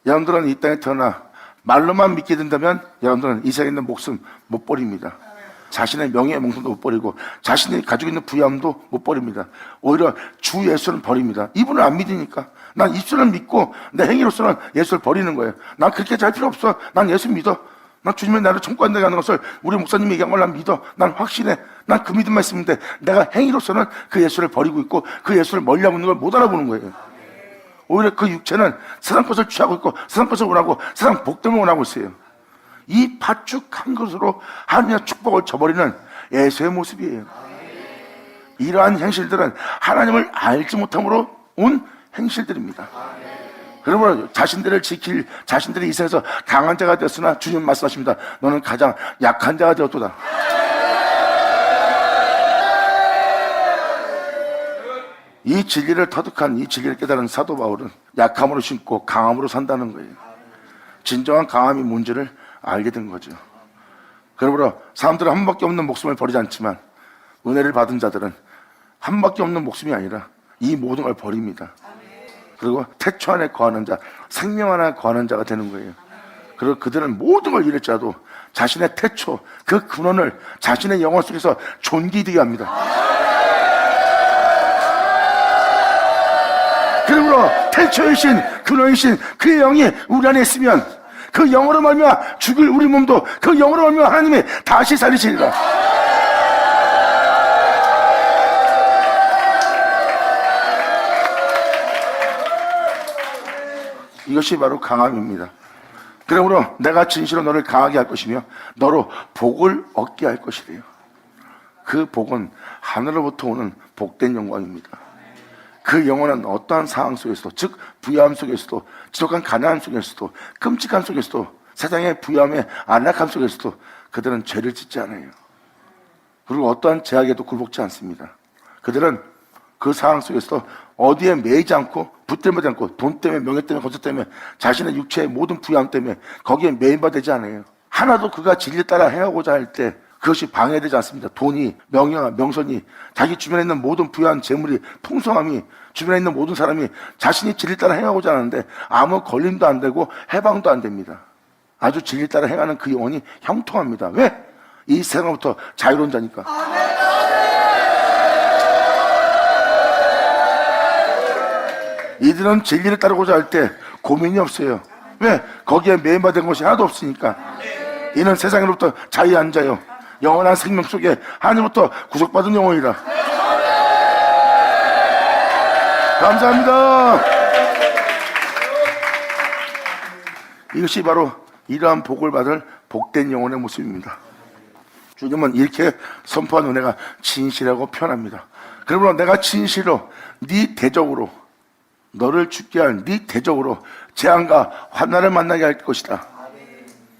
여러분들은 이 땅에 태어나 말로만 믿게 된다면 여러분들은 이 세상에 있는 목숨 못 버립니다. 자신의 명예의 목숨도 못 버리고 자신이 가지고 있는 부유함도 못 버립니다. 오히려 주 예수는 버립니다. 이분을 안 믿으니까. 난 입술을 믿고 내 행위로서는 예수를 버리는 거예요. 난 그렇게 잘 필요 없어. 난 예수 믿어. 난 주님이 나를 천국에 가는 것을 우리 목사님이 얘기한 걸 난 믿어. 난 확신해. 난 그 믿음만 있으면 돼. 내가 행위로서는 그 예수를 버리고 있고 그 예수를 멀리하고 있는 걸 못 알아보는 거예요. 오히려 그 육체는 세상 것을 취하고 있고 세상 것을 원하고 세상 복됨을 원하고 있어요. 이 파죽한 것으로 하나님의 축복을 저버리는 예수의 모습이에요. 이러한 행실들은 하나님을 알지 못함으로 온 행실들입니다. 그러므로 자신들을 지킬 자신들이 이 세상에서 강한 자가 되었으나 주님 말씀하십니다. 너는 가장 약한 자가 되었도다. 이 진리를 터득한 이 진리를 깨달은 사도 바울은 약함으로 신고 강함으로 산다는 거예요. 진정한 강함이 뭔지를 알게 된 거죠. 그러므로 사람들은 한 밖에 없는 목숨을 버리지 않지만 은혜를 받은 자들은 한 밖에 없는 목숨이 아니라 이 모든 걸 버립니다. 그리고 태초 안에 거하는 자, 생명 안에 거하는 자가 되는 거예요. 그리고 그들은 모든 걸 잃을지라도 자신의 태초, 그 근원을 자신의 영혼 속에서 존귀되게 합니다. 그러므로 태초이신 근원이신 그의 영이 우리 안에 있으면 그 영으로 말미암아 죽을 우리 몸도 그 영으로 말미암아 하나님이 다시 살리시리라. 이것이 바로 강함입니다. 그러므로 내가 진실로 너를 강하게 할 것이며 너로 복을 얻게 할 것이래요. 그 복은 하늘로부터 오는 복된 영광입니다. 그 영혼은 어떠한 상황 속에서도, 즉 부유함 속에서도, 지독한 가난함 속에서도, 끔찍함 속에서도, 세상의 부유함의 안락함 속에서도 그들은 죄를 짓지 않아요. 그리고 어떠한 제약에도 굴복지 않습니다. 그들은 그 상황 속에서도 어디에 매이지 않고 붙들매지 않고 돈 때문에, 명예 때문에, 건설 때문에, 자신의 육체의 모든 부유함 때문에 거기에 매인바되지 않아요. 하나도 그가 진리 따라 행하고자 할 때 그것이 방해되지 않습니다. 돈이, 명예와 명선이, 자기 주변에 있는 모든 부유한 재물이, 풍성함이, 주변에 있는 모든 사람이 자신이 진리 따라 행하고자 하는데 아무 걸림도 안 되고 해방도 안 됩니다. 아주 진리 따라 행하는 그 영혼이 형통합니다. 왜? 이 세상부터 자유로운 자니까. 이들은 진리를 따르고자 할 때 고민이 없어요. 왜? 거기에 매인받은 것이 하나도 없으니까. 이는 세상으로부터 자유한 자요, 영원한 생명 속에 하나님부터 구속받은 영혼이라. 감사합니다. 이것이 바로 이러한 복을 받을 복된 영혼의 모습입니다. 주님은 이렇게 선포한 은혜가 진실하고 편합니다. 그러므로 내가 진실로 네 대적으로, 너를 죽게 할 네 대적으로 재앙과 환난을 만나게 할 것이다.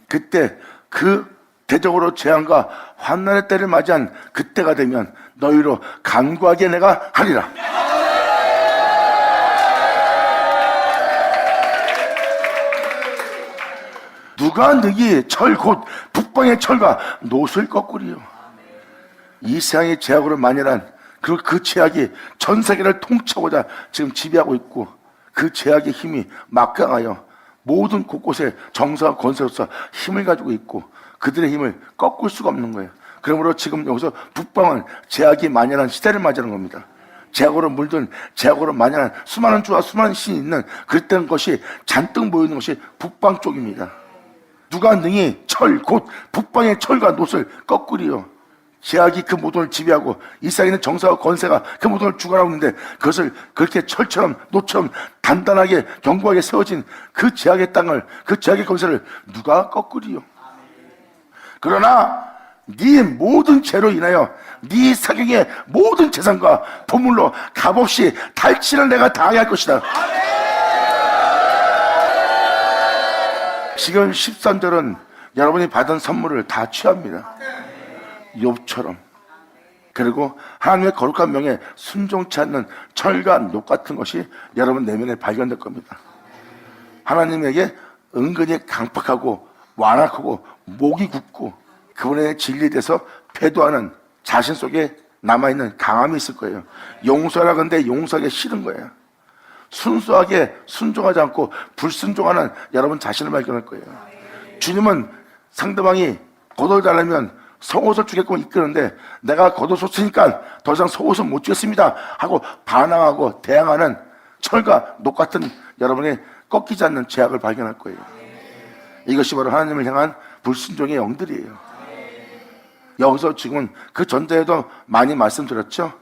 그때 그 대적으로 재앙과 환난의 때를 맞이한 그때가 되면 너희로 간구하게 내가 하리라. 누가 너희 철 곧 북방의 철과 노술 거꾸리요. 이 세상의 제약으로 만연한 그리고 그 제약이 전 세계를 통치하고자 지금 지배하고 있고, 그 제약의 힘이 막강하여 모든 곳곳에 정사와 권세로서 힘을 가지고 있고 그들의 힘을 꺾을 수가 없는 거예요. 그러므로 지금 여기서 북방은 제약이 만연한 시대를 맞이하는 겁니다. 제약으로 물든, 제약으로 만연한 수많은 주와 수많은 신이 있는 그랬던 것이 잔뜩 모이는 것이 북방 쪽입니다. 누가 능히 철 곧 북방의 철과 노를 거꾸리요. 제약이 그 모든 걸 지배하고 이 세상에 있는 정사와 권세가 그 모든 걸 주관하고 있는데 그것을 그렇게 철처럼 노처럼 단단하게 견고하게 세워진 그 제약의 땅을, 그 제약의 권세를 누가 거꾸리요. 그러나 네 모든 죄로 인하여 네 사경의 모든 재산과 보물로 값없이 탈취를 내가 당하게 할 것이다. 지금 13절은 여러분이 받은 선물을 다 취합니다. 욥처럼. 그리고 하나님의 거룩한 명에 순종치 않는 철과 녹 같은 것이 여러분 내면에 발견될 겁니다. 하나님에게 은근히 강팍하고 완악하고 목이 굳고 그분의 진리에 대해서 배도하는 자신 속에 남아있는 강함이 있을 거예요. 용서하라 근데 용서하기 싫은 거예요. 순수하게 순종하지 않고 불순종하는 여러분 자신을 발견할 거예요. 주님은 상대방이 걷어달라면 속옷을 주겠고 이끄는데 내가 걷어줬으니까 더 이상 속옷은 못 주겠습니다 하고 반항하고 대항하는 철과 녹 같은 여러분의 꺾이지 않는 제약을 발견할 거예요. 이것이 바로 하나님을 향한 불순종의 영들이에요. 여기서 지금 그 전자에도 많이 말씀드렸죠.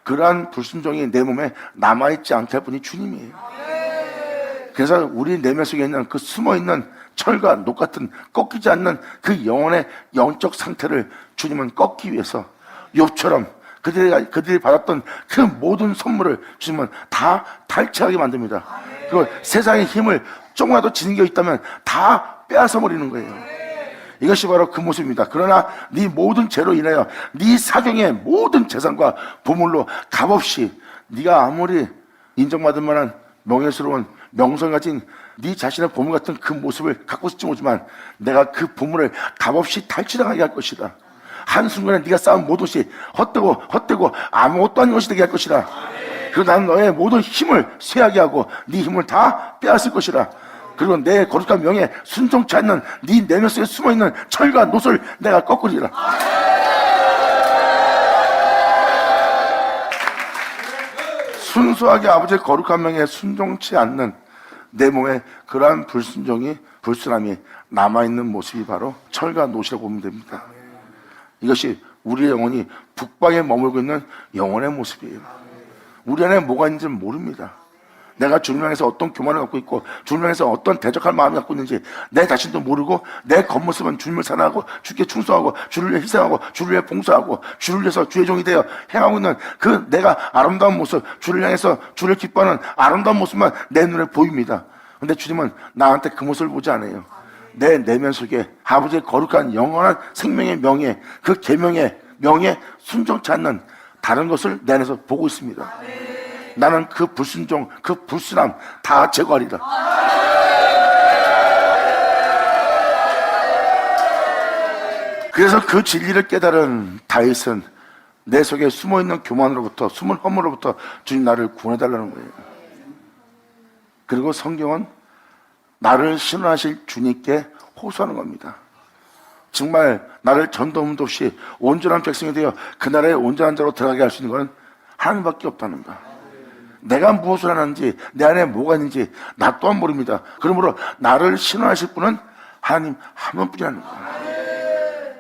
그러한 불순종이 내 몸에 남아있지 않게 할 분이 주님이에요. 그래서 우리 내면 속에 있는 그 숨어있는 철과 녹 같은 꺾이지 않는 그 영혼의 영적 상태를 주님은 꺾기 위해서 욥처럼 그들이 받았던 그 모든 선물을 주님은 다 탈취하게 만듭니다. 그리고 세상의 힘을 조금이라도 지닌 게 있다면 다 빼앗아 버리는 거예요. 이것이 바로 그 모습입니다. 그러나 네 모든 죄로 인하여 네 사경의 모든 재산과 보물로 값없이 네가 아무리 인정받을 만한 명예스러운 명성 가진 네 자신의 보물 같은 그 모습을 갖고 있지 못지만 내가 그 보물을 값없이 탈취당하게 할 것이다. 한순간에 네가 쌓은 모든 것이 헛되고 아무것도 아닌 것이 되게 할 것이다. 그리고 나는 너의 모든 힘을 쇠하게 하고 네 힘을 다 빼앗을 것이다. 그리고 내 거룩한 명에 순종치 않는 네 내면 속에 숨어있는 철과 노를 내가 꺾으리라. 순수하게 아버지의 거룩한 명에 순종치 않는 내 몸에 그러한 불순종이, 불순함이 남아있는 모습이 바로 철과 노시라고 보면 됩니다. 이것이 우리의 영혼이 북방에 머물고 있는 영혼의 모습이에요. 우리 안에 뭐가 있는지는 모릅니다. 내가 주님을 향해서 어떤 교만을 갖고 있고 주님을 향해서 어떤 대적할 마음을 갖고 있는지 내 자신도 모르고 내 겉모습은 주님을 사랑하고 주께 충성하고 주를 위해 희생하고 주를 위해 봉사하고 주를 위해서 주의 종이 되어 행하고 있는 그 내가 아름다운 모습, 주를 향해서 주를 기뻐하는 아름다운 모습만 내 눈에 보입니다. 근데 주님은 나한테 그 모습을 보지 않아요. 내 내면 속에 아버지의 거룩한 영원한 생명의 명예, 그 계명의 명예 순종치 않는 다른 것을 내 안에서 보고 있습니다. 나는 그 불순종, 그 불순함 다 제거하리라. 그래서 그 진리를 깨달은 다윗은 내 속에 숨어있는 교만으로부터, 숨은 허물로부터 주님 나를 구원해달라는 거예요. 그리고 성경은 나를 신원하실 주님께 호소하는 겁니다. 정말 나를 전도문도 없이 온전한 백성이 되어 그 나라의 온전한 자로 들어가게 할 수 있는 것은 하나님밖에 없다는 거. 내가 무엇을 하는지 내 안에 뭐가 있는지 나 또한 모릅니다. 그러므로 나를 신원하실 분은 하나님 한 분뿐이라는 거예요.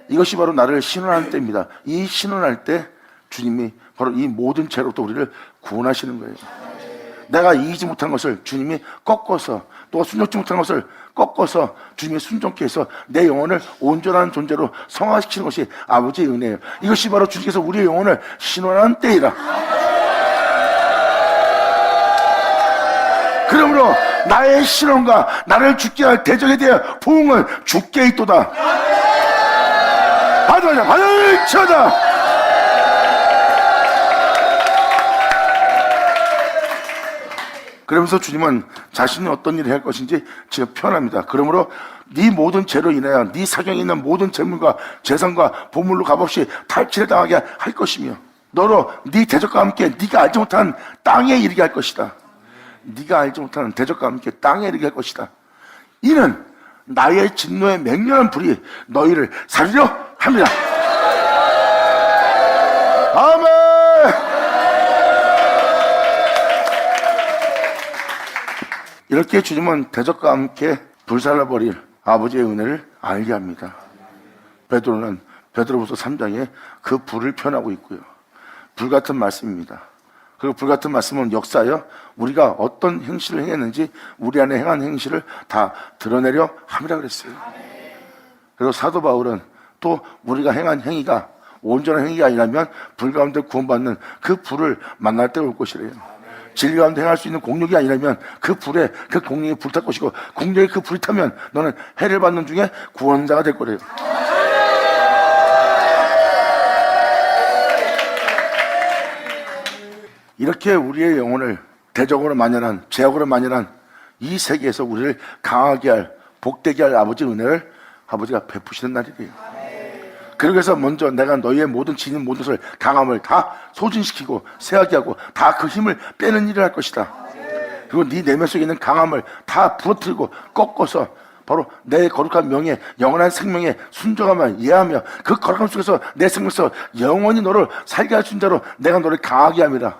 이것이 바로 나를 신원하는 때입니다. 이 신원할 때 주님이 바로 이 모든 죄로부터 우리를 구원하시는 거예요. 내가 이기지 못한 것을 주님이 꺾어서 또 순종치 못한 것을 꺾어서 주님이 순종케 해서 내 영혼을 온전한 존재로 성화시키는 것이 아버지의 은혜예요. 이것이 바로 주님께서 우리의 영혼을 신원하는 때이라. 그러므로 나의 신원과 나를 죽게 할 대적에 대한 부흥은 죽게 있도다. 받아자 받아쳐다. 그러면서 주님은 자신이 어떤 일을 할 것인지 지금 표현합니다. 그러므로 네 모든 죄로 인하여 네 사경에 있는 모든 재물과 재산과 보물로 값없이 탈취를 당하게 할 것이며 너로 네 대적과 함께 네가 알지 못한 땅에 이르게 할 것이다. 네가 알지 못하는 대적과 함께 땅에 이르게 할 것이다. 이는 나의 진노의 맹렬한 불이 너희를 살리려 합니다. 아멘. 이렇게 주님은 대적과 함께 불살라버릴 아버지의 은혜를 알게 합니다. 베드로는 베드로후서 3장에 그 불을 표현하고 있고요. 불같은 말씀입니다. 그리고 불같은 말씀은 역사하여 우리가 어떤 행실을 행했는지 우리 안에 행한 행실을 다 드러내려 함이라 그랬어요. 그리고 사도 바울은 또 우리가 행한 행위가 온전한 행위가 아니라면 불 가운데 구원받는 그 불을 만날 때 올 것이래요. 진리 가운데 행할 수 있는 공력이 아니라면 그 불에 그 공력이 불탈 것이고 공력이 그 불이 타면 너는 해를 받는 중에 구원자가 될 거래요. 이렇게 우리의 영혼을 대적으로 만연한 죄악으로 만연한 이 세계에서 우리를 강하게 할 복되게 할 아버지의 은혜를 아버지가 베푸시는 날이래요. 그래서 먼저 내가 너희의 모든 지닌 모든 것을 강함을 다 소진시키고 쇠하게 하고 다 그 힘을 빼는 일을 할 것이다. 그리고 네 내면 속에 있는 강함을 다 부러뜨리고 꺾어서 바로 내 거룩한 명예 영원한 생명에 순종하며 이해하며 그 거룩함 속에서 내 생명에서 영원히 너를 살게 할 수 있는 자로 내가 너를 강하게 합니다.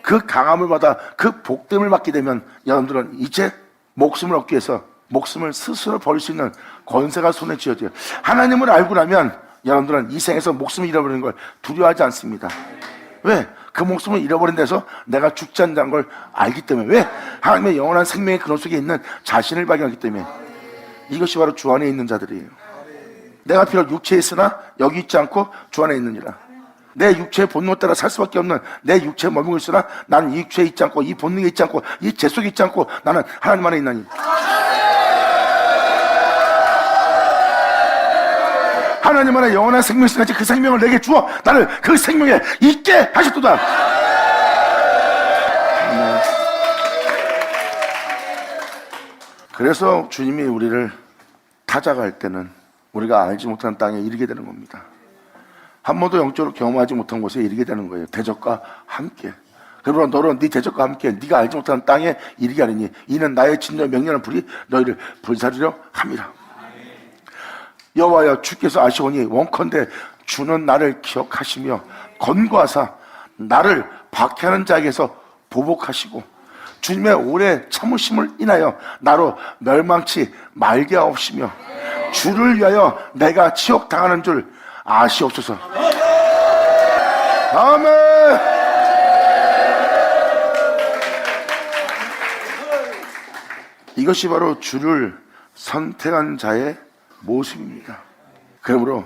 그 강함을 받아 그 복됨을 받게 되면 여러분들은 이제 목숨을 얻기 위해서 목숨을 스스로 버릴 수 있는 권세가 손에 쥐어져요. 하나님을 알고 나면 여러분들은 이 생에서 목숨을 잃어버리는 걸 두려워하지 않습니다. 왜? 그 목숨을 잃어버린 데서 내가 죽지 않는다는 걸 알기 때문에. 왜? 하나님의 영원한 생명의 근원 속에 있는 자신을 발견하기 때문에. 이것이 바로 주 안에 있는 자들이에요. 내가 비록 육체에 있으나 여기 있지 않고 주 안에 있느니라. 내 육체의 본능에 따라 살 수밖에 없는 내 육체에 머물고 있으나 나는 이 육체에 있지 않고 이 본능에 있지 않고 이 죄 속에 있지 않고 나는 하나님 안에 있나니. 하나님 안에 영원한 생명이 있으나 그 생명을 내게 주어 나를 그 생명에 있게 하셨도다. 그래서 주님이 우리를 타작할 때는 우리가 알지 못하는 땅에 이르게 되는 겁니다. 한 번도 영적으로 경험하지 못한 곳에 이르게 되는 거예요. 대적과 함께. 그러므로 너는 네 대적과 함께 네가 알지 못하는 땅에 이르게 하리니 이는 나의 진노의 맹렬한 불이 너희를 불사르려 함이라. 여호와여 주께서 아시오니 원컨대 주는 나를 기억하시며 권고하사 나를 박해하는 자에게서 보복하시고 주님의 오래 참으심을 인하여 나로 멸망치 말게 하옵시며 주를 위하여 내가 치욕당하는 줄 아시옵소서. 아멘. 이것이 바로 주를 선택한 자의 모습입니다. 그러므로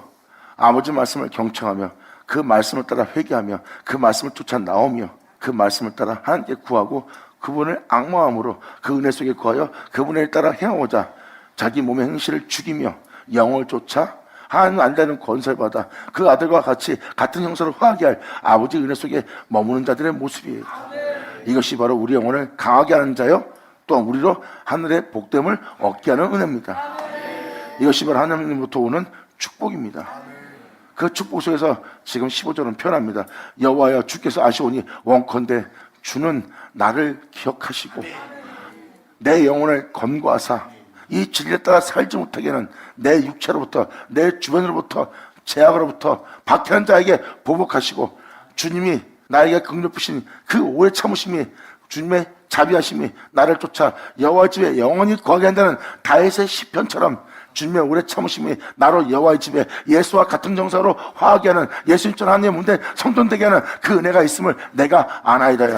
아버지 말씀을 경청하며 그 말씀을 따라 회개하며 그 말씀을 쫓아 나오며 그 말씀을 따라 하나님께 구하고 그분을 악마함으로 그 은혜 속에 구하여 그분을 따라 행하고자 자기 몸의 행실을 죽이며 영을 쫓아 하나님 안다는 권세를 받아 그 아들과 같이 같은 형상을 화하게 할 아버지 은혜 속에 머무는 자들의 모습이에요. 이것이 바로 우리 영혼을 강하게 하는 자요 또한 우리로 하늘의 복됨을 얻게 하는 은혜입니다. 이것이 바로 하나님으로부터 오는 축복입니다. 그 축복 속에서 지금 15절은 표현합니다. 여호와여 주께서 아시오니 원컨대 주는 나를 기억하시고 내 영혼을 검거하사 이 진리에 따라 살지 못하게 하는 내 육체로부터 내 주변으로부터 제약으로부터 박해한 자에게 보복하시고 주님이 나에게 긍휼푸신 그 오래 참으심이 주님의 자비하심이 나를 쫓아 여호와 집에 영원히 거하게 한다는 다윗의 시편처럼 주님의 오래 참으심이 나로 여호와의 집에 예수와 같은 정사로 화하게 하는 예수님처럼 하나님의 문대 성전되게 하는 그 은혜가 있음을 내가 아나이다야.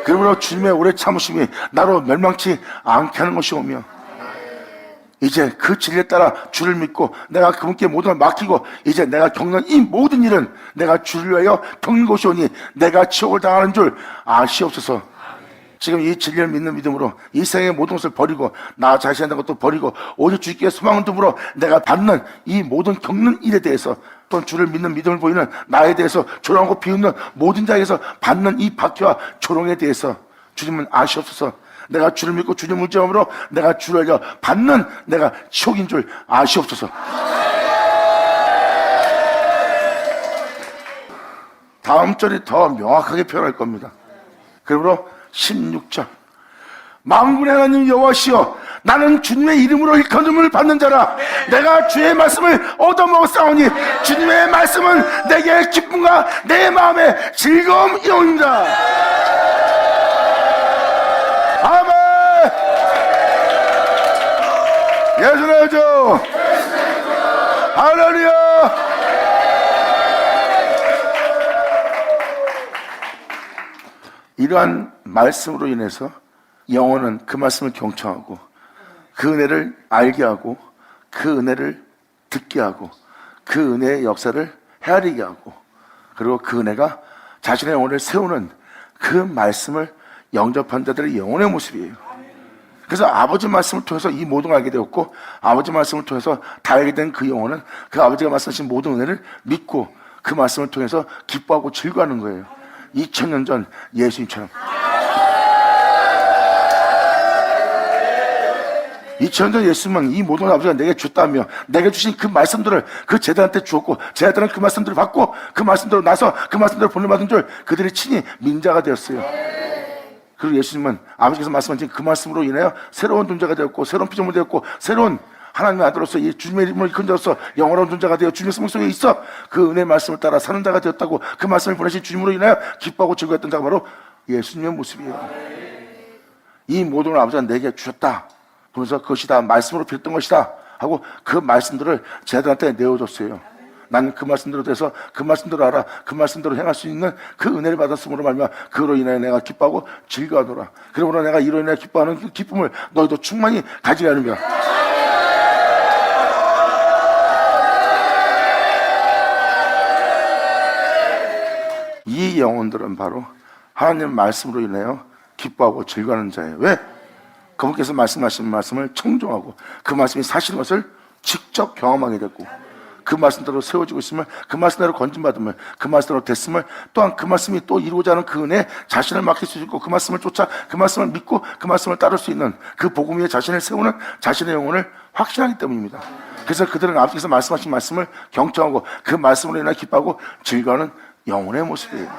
그러므로 주님의 오래 참으심이 나로 멸망치 않게 하는 것이오며 이제 그 진리에 따라 주를 믿고 내가 그분께 모든 걸 맡기고 이제 내가 겪는 이 모든 일은 내가 주를 위하여 겪는 것이오니 내가 지옥을 당하는 줄 아시옵소서. 지금 이 진리를 믿는 믿음으로 이 세상의 모든 것을 버리고 나 자신의 것도 버리고 오직 주께 소망을 두므로 내가 받는 이 모든 겪는 일에 대해서 또 주를 믿는 믿음을 보이는 나에 대해서 조롱하고 비웃는 모든 자에게서 받는 이 박해와 조롱에 대해서 주님은 아시옵소서. 내가 주를 믿고 주님 의지함으로 내가 주를 알려 받는 내가 지옥인 줄 아시옵소서. 다음 절이 더 명확하게 표현할 겁니다. 그러므로 16절 만군의 하나님 여호와시여 나는 주님의 이름으로 일컬음을 받는 자라. 내가 주의 말씀을 얻어먹었사오니 주님의 말씀은 내게 기쁨과 내 마음의 즐거움이옵니다. 아멘. 예수의 여주 할렐루야. 이러한 말씀으로 인해서 영혼은 그 말씀을 경청하고 그 은혜를 알게 하고 그 은혜를 듣게 하고 그 은혜의 역사를 헤아리게 하고 그리고 그 은혜가 자신의 영혼을 세우는 그 말씀을 영접한 자들의 영혼의 모습이에요. 그래서 아버지 말씀을 통해서 이 모든 걸 알게 되었고 아버지 말씀을 통해서 다 알게 된 그 영혼은 그 아버지가 말씀하신 모든 은혜를 믿고 그 말씀을 통해서 기뻐하고 즐거워하는 거예요. 2000년 전 예수님처럼 2000년 전 예수님은 이 모든 아버지가 내게 줬다며 내게 주신 그 말씀들을 그 제자한테 주었고 제자들은 그 말씀들을 받고 그 말씀대로 나서 그 말씀대로 본받은 줄 그들이 친히 민자가 되었어요. 그리고 예수님은 아버지께서 말씀하신 그 말씀으로 인하여 새로운 존재가 되었고 새로운 피조물이 되었고 새로운 하나님의 아들로서 이 주님의 이름을 이끈 자로서 영원한 존재가 되어 주님의 생명 속에 있어 그 은혜의 말씀을 따라 사는 자가 되었다고 그 말씀을 보내신 주님으로 인하여 기뻐하고 즐거웠던 자가 바로 예수님의 모습이에요. 이 모든 걸 아버지가 내게 주셨다 그러면서 그것이 다 말씀으로 빌었던 것이다 하고 그 말씀들을 제자들한테 내어줬어요. 나는 그 말씀대로 돼서 그 말씀대로 알아 그 말씀대로 행할 수 있는 그 은혜를 받았음으로 말미암아 그로 인하여 내가 기뻐하고 즐거워하노라. 그러므로 내가 이로 인하여 기뻐하는 그 기쁨을 너희도 충만히 가지게 하느니라. 이 영혼들은 바로 하나님 말씀으로 인하여 기뻐하고 즐거워하는 자예요. 왜? 그분께서 말씀하신 말씀을 청종하고 그 말씀이 사실인 것을 직접 경험하게 됐고 그 말씀대로 세워지고 있으면 그 말씀대로 건진받으면 그 말씀대로 됐으면 또한 그 말씀이 또 이루고자 하는 그 은혜에 자신을 맡길 수 있고 그 말씀을 쫓아 그 말씀을 믿고 그 말씀을 따를 수 있는 그 복음 위에 자신을 세우는 자신의 영혼을 확신하기 때문입니다. 그래서 그들은 아버지께서 말씀하신 말씀을 경청하고 그 말씀으로 인하여 기뻐하고 즐거워하는 영혼의 모습이에요.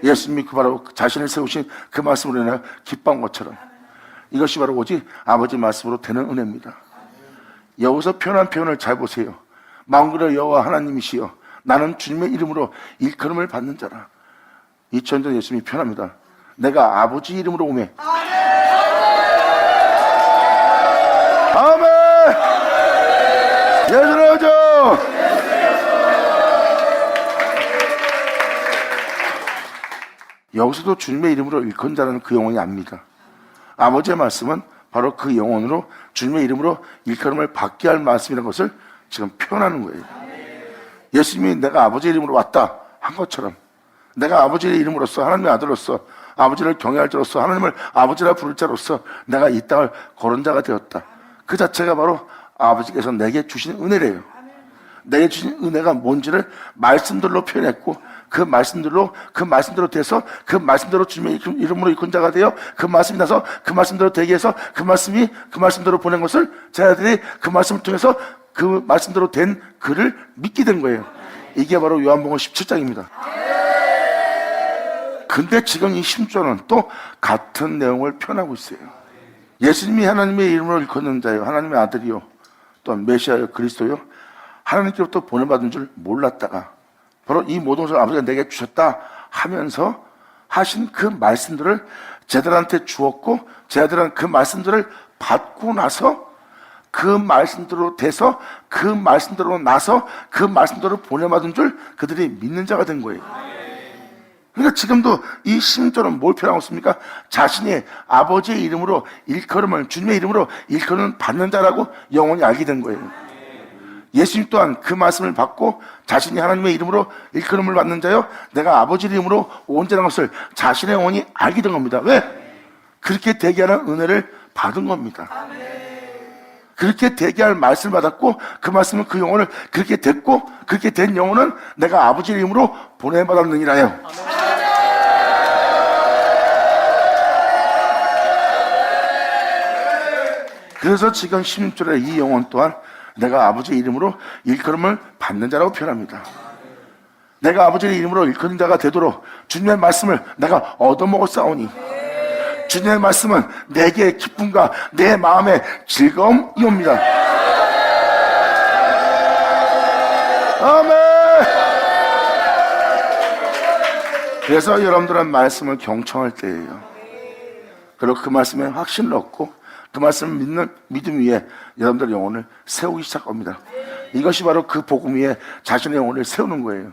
예수님이 그 바로 자신을 세우신 그 말씀으로 인하여 기뻐한 것처럼 이것이 바로 오직 아버지 말씀으로 되는 은혜입니다. 여기서 표현한 표현을 잘 보세요. 만군의 여호와 하나님이시여 나는 주님의 이름으로 일컬음을 받는 자라. 2000년 전 예수님이 표현합니다. 내가 아버지 이름으로 오매. 아멘. 예수를 하죠. 여기서도 주님의 이름으로 일컫는 자는 그 영혼이 압니다. 아버지의 말씀은 바로 그 영혼으로 주님의 이름으로 일컬음을 받게 할 말씀이라는 것을 지금 표현하는 거예요. 예수님이 내가 아버지의 이름으로 왔다 한 것처럼, 내가 아버지의 이름으로서, 하나님의 아들로서, 아버지를 경외할 자로서, 하나님을 아버지라 부를 자로서 내가 이 땅을 걸은 자가 되었다. 그 자체가 바로 아버지께서 내게 주신 은혜래요. 내게 주신 은혜가 뭔지를 말씀들로 표현했고, 그 말씀대로 돼서 그 말씀대로 주님의 이름으로 일컫는 자가 되어 그 말씀이 나서 그 말씀대로 되게 해서 그 말씀이 그 말씀대로 보낸 것을 제자들이 그 말씀을 통해서 그 말씀대로 된 그를 믿게 된 거예요. 이게 바로 요한복음 17장입니다. 근데 지금 이 10절은 또 같은 내용을 표현하고 있어요. 예수님이 하나님의 이름으로 일컫는 자요, 하나님의 아들이요, 또한 메시아요, 그리스도요, 하나님께로부터 보내받은 줄 몰랐다가 바로 이 모든 것을 아버지가 내게 주셨다 하면서 하신 그 말씀들을 제자들한테 주었고, 제자들은 그 말씀들을 받고 나서 그 말씀대로 돼서 그 말씀대로 나서 그 말씀대로 보내받은 줄 그들이 믿는 자가 된 거예요. 그러니까 지금도 이 10절은 뭘 표현하고 있습니까? 자신이 아버지의 이름으로 일컬음을, 주님의 이름으로 일컬음을 받는 자라고 영원히 알게 된 거예요. 예수님 또한 그 말씀을 받고 자신이 하나님의 이름으로 일컬음을 받는 자요, 내가 아버지 이름으로 온 자라는 것을 자신의 영혼이 알게 된 겁니다. 왜? 그렇게 되게 하는 은혜를 받은 겁니다. 그렇게 되게 할 말씀을 받았고, 그 말씀은 그 영혼을 그렇게 됐고, 그렇게 된 영혼은 내가 아버지 이름으로 보내받았느니라요. 그래서 지금 16절에 이 영혼 또한 내가 아버지의 이름으로 일컬음을 받는 자라고 표현합니다. 내가 아버지의 이름으로 일컬는 자가 되도록 주님의 말씀을 내가 얻어먹었사오니, 주님의 말씀은 내게 기쁨과 내 마음의 즐거움이옵니다. 아멘. 그래서 여러분들은 말씀을 경청할 때예요. 그리고 그 말씀에 확신을 얻고 그 말씀을 믿는 믿음 위에 여러분들의 영혼을 세우기 시작합니다. 이것이 바로 그 복음 위에 자신의 영혼을 세우는 거예요.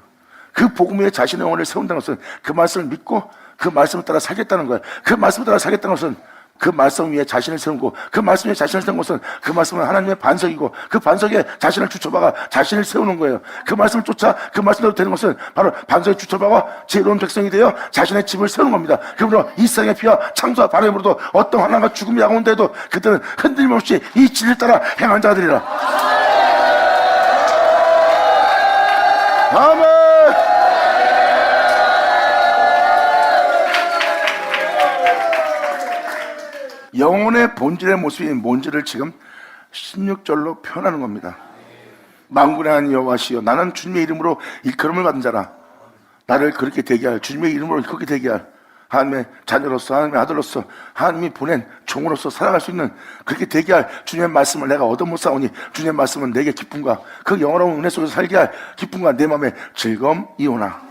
그 복음 위에 자신의 영혼을 세운다는 것은 그 말씀을 믿고 그 말씀을 따라 살겠다는 거예요. 그 말씀을 따라 살겠다는 것은 그 말씀 위에 자신을 세우고, 그 말씀 위에 자신을 세운 것은 그 말씀은 하나님의 반석이고, 그 반석에 자신을 주쳐박아 자신을 세우는 거예요. 그 말씀을 쫓아 그 말씀대로 되는 것은 바로 반석에 주쳐박아 지혜로운 백성이 되어 자신의 집을 세우는 겁니다. 그러므로 이 세상의 피와 창조와 바람으로도 어떤 환난과 죽음이 야고온데도 그들은 흔들림 없이 이 진리를 따라 행한 자들이라. 아멘. 영혼의 본질의 모습이 뭔지를 지금 16절로 표현하는 겁니다. 만군의 하나님 여호와시여, 나는 주님의 이름으로 일컬음을 받은 자라. 나를 그렇게 되게 할, 주님의 이름으로 그렇게 되게 할 하나님의 자녀로서, 하나님의 아들로서, 하나님이 보낸 종으로서 살아갈 수 있는, 그렇게 되게 할 주님의 말씀을 내가 얻어못사오니, 주님의 말씀은 내게 기쁨과 그 영원한 은혜 속에서 살게 할 기쁨과 내 마음의 즐거움이오나.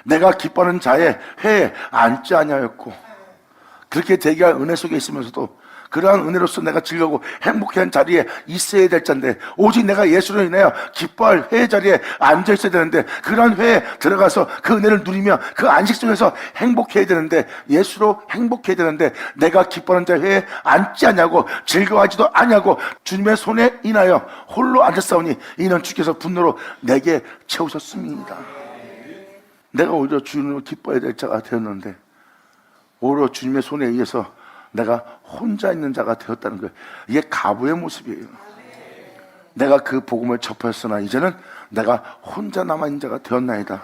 내가 기뻐하는 자의 회에 앉지 아니하였고, 그렇게 되게 할 은혜 속에 있으면서도 그러한 은혜로서 내가 즐거워 행복한 자리에 있어야 될 자인데, 오직 내가 예수로 인하여 기뻐할 회의 자리에 앉아 있어야 되는데, 그러한 회에 들어가서 그 은혜를 누리며 그 안식 속에서 행복해야 되는데, 예수로 행복해야 되는데, 내가 기뻐하는 자 회에 앉지 않냐고, 즐거워하지도 않냐고 주님의 손에 인하여 홀로 앉았사오니 이는 주께서 분노로 내게 채우셨습니다. 내가 오히려 주님을 기뻐해야 될 자가 되었는데 오히려 주님의 손에 의해서 내가 혼자 있는 자가 되었다는 거예요. 이게 가부의 모습이에요. 내가 그 복음을 접하였으나 이제는 내가 혼자 남아있는 자가 되었나이다.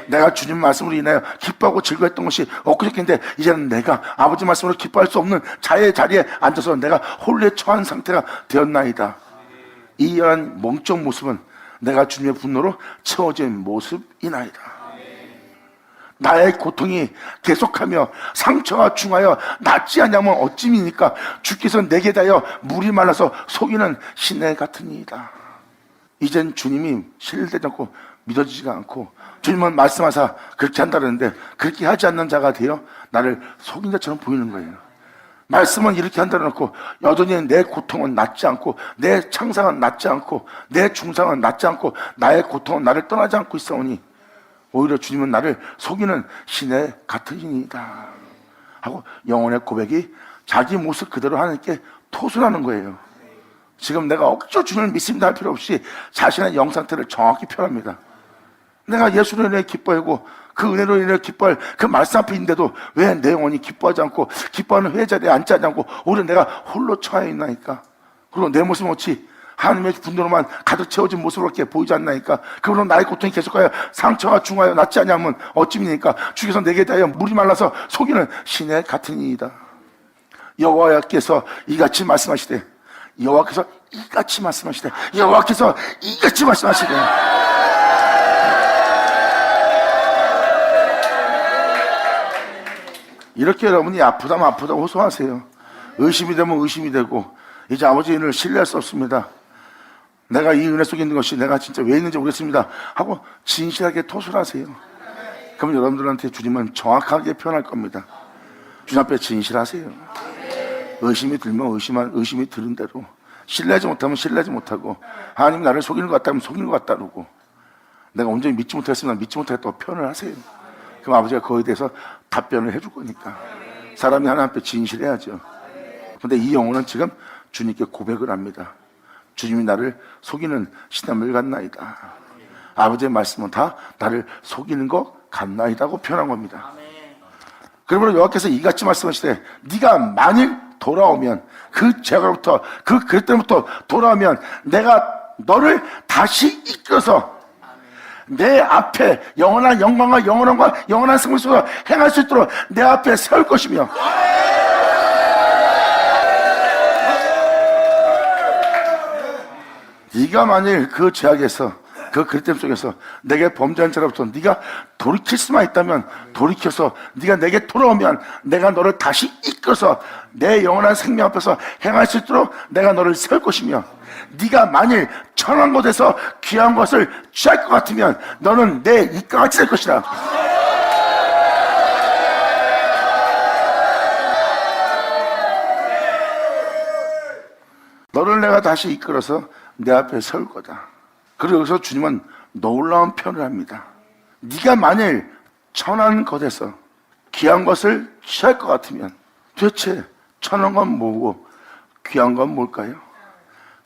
내가 주님 말씀으로 인하여 기뻐하고 즐거웠던 것이 엊그저께인데 이제는 내가 아버지 말씀으로 기뻐할 수 없는 자의 자리에 앉아서 내가 홀에 처한 상태가 되었나이다. 이러한 멍청 모습은 내가 주님의 분노로 채워진 모습이나이다. 나의 고통이 계속하며 상처가 중하여 낫지 않냐면 어찌입니까? 주께서 내게 대하여 물이 말라서 속이는 시내 같으니이다. 이젠 주님이 신뢰되지 않고 믿어지지가 않고, 주님은 말씀하사 그렇게 한다는데 그렇게 하지 않는 자가 되어 나를 속인 자처럼 보이는 거예요. 말씀은 이렇게 한다고 놓고 여전히 내 고통은 낫지 않고, 내 창상은 낫지 않고, 내 중상은 낫지 않고, 나의 고통은 나를 떠나지 않고 있사오니 오히려 주님은 나를 속이는 신의 같은 신이다 하고 영혼의 고백이 자기 모습 그대로 하나님께 토설하는 거예요. 지금 내가 억지로 주님을 믿습니다 할 필요 없이 자신의 영 상태를 정확히 표현합니다. 내가 예수로 인해 기뻐하고 그 은혜로 인해 기뻐할 그 말씀 앞에 있는데도 왜 내 영혼이 기뻐하지 않고 기뻐하는 회의 자리에 앉지 않고 오히려 내가 홀로 처해 있나이까? 그리고 내 모습은 어찌 하나님의 분노로만 가득 채워진 모습으로밖에 보이지 않나이까? 그러므로 나의 고통이 계속하여 상처가 중하여 낫지 않냐면 어찌입니까? 주께서 내게 대하여 물이 말라서 속이는 신의 같은 이이다. 여호와께서 이같이 말씀하시되 여호와께서 이같이 말씀하시되 여호와께서 이같이 말씀하시되 이렇게 여러분이 아프다면 아프다고 호소하세요. 의심이 되면 의심이 되고 이제 아버지 은혜를 신뢰할 수 없습니다. 내가 이 은혜 속에 있는 것이 내가 진짜 왜 있는지 모르겠습니다 하고 진실하게 토설하세요. 그럼 여러분들한테 주님은 정확하게 표현할 겁니다. 주님 앞에 진실하세요. 의심이 들면 의심이 들은 대로, 신뢰하지 못하면 신뢰하지 못하고, 하나님 나를 속이는 것 같다면 속이는 것 같다 그러고, 내가 온전히 믿지 못했으면 믿지 못했다고 표현을 하세요. 그럼 아버지가 그거에 대해서 답변을 해줄 거니까. 사람이 하나님 앞에 진실해야죠. 근데 이 영혼은 지금 주님께 고백을 합니다. 주님이 나를 속이는 신함을 같나이다. 아버지의 말씀은 다 나를 속이는 것 같나이다고 표현한 겁니다. 그러므로 여호와께서 이같이 말씀하시되 네가 만일 돌아오면 그 죄로부터 그 그릇 때부터 돌아오면 내가 너를 다시 이끌어서 내 앞에 영원한 영광과 영원한 승리 속에서 행할 수 있도록 내 앞에 세울 것이며 네가 만일 그 죄악에서 그 그릇됨 속에서 내게 범죄한 자로부터 네가 돌이킬 수만 있다면 돌이켜서 네가 내게 돌아오면 내가 너를 다시 이끌어서 내 영원한 생명 앞에서 행할 수 있도록 내가 너를 세울 것이며 네가 만일 천한 곳에서 귀한 것을 취할 것 같으면 너는 내 입과 같이 될 것이다. 너를 내가 다시 이끌어서 내 앞에 세울 거다. 그리고 여기서 주님은 놀라운 표현을 합니다. 네가 만일 천한 것에서 귀한 것을 취할 것 같으면 도대체 천한 건 뭐고 귀한 건 뭘까요?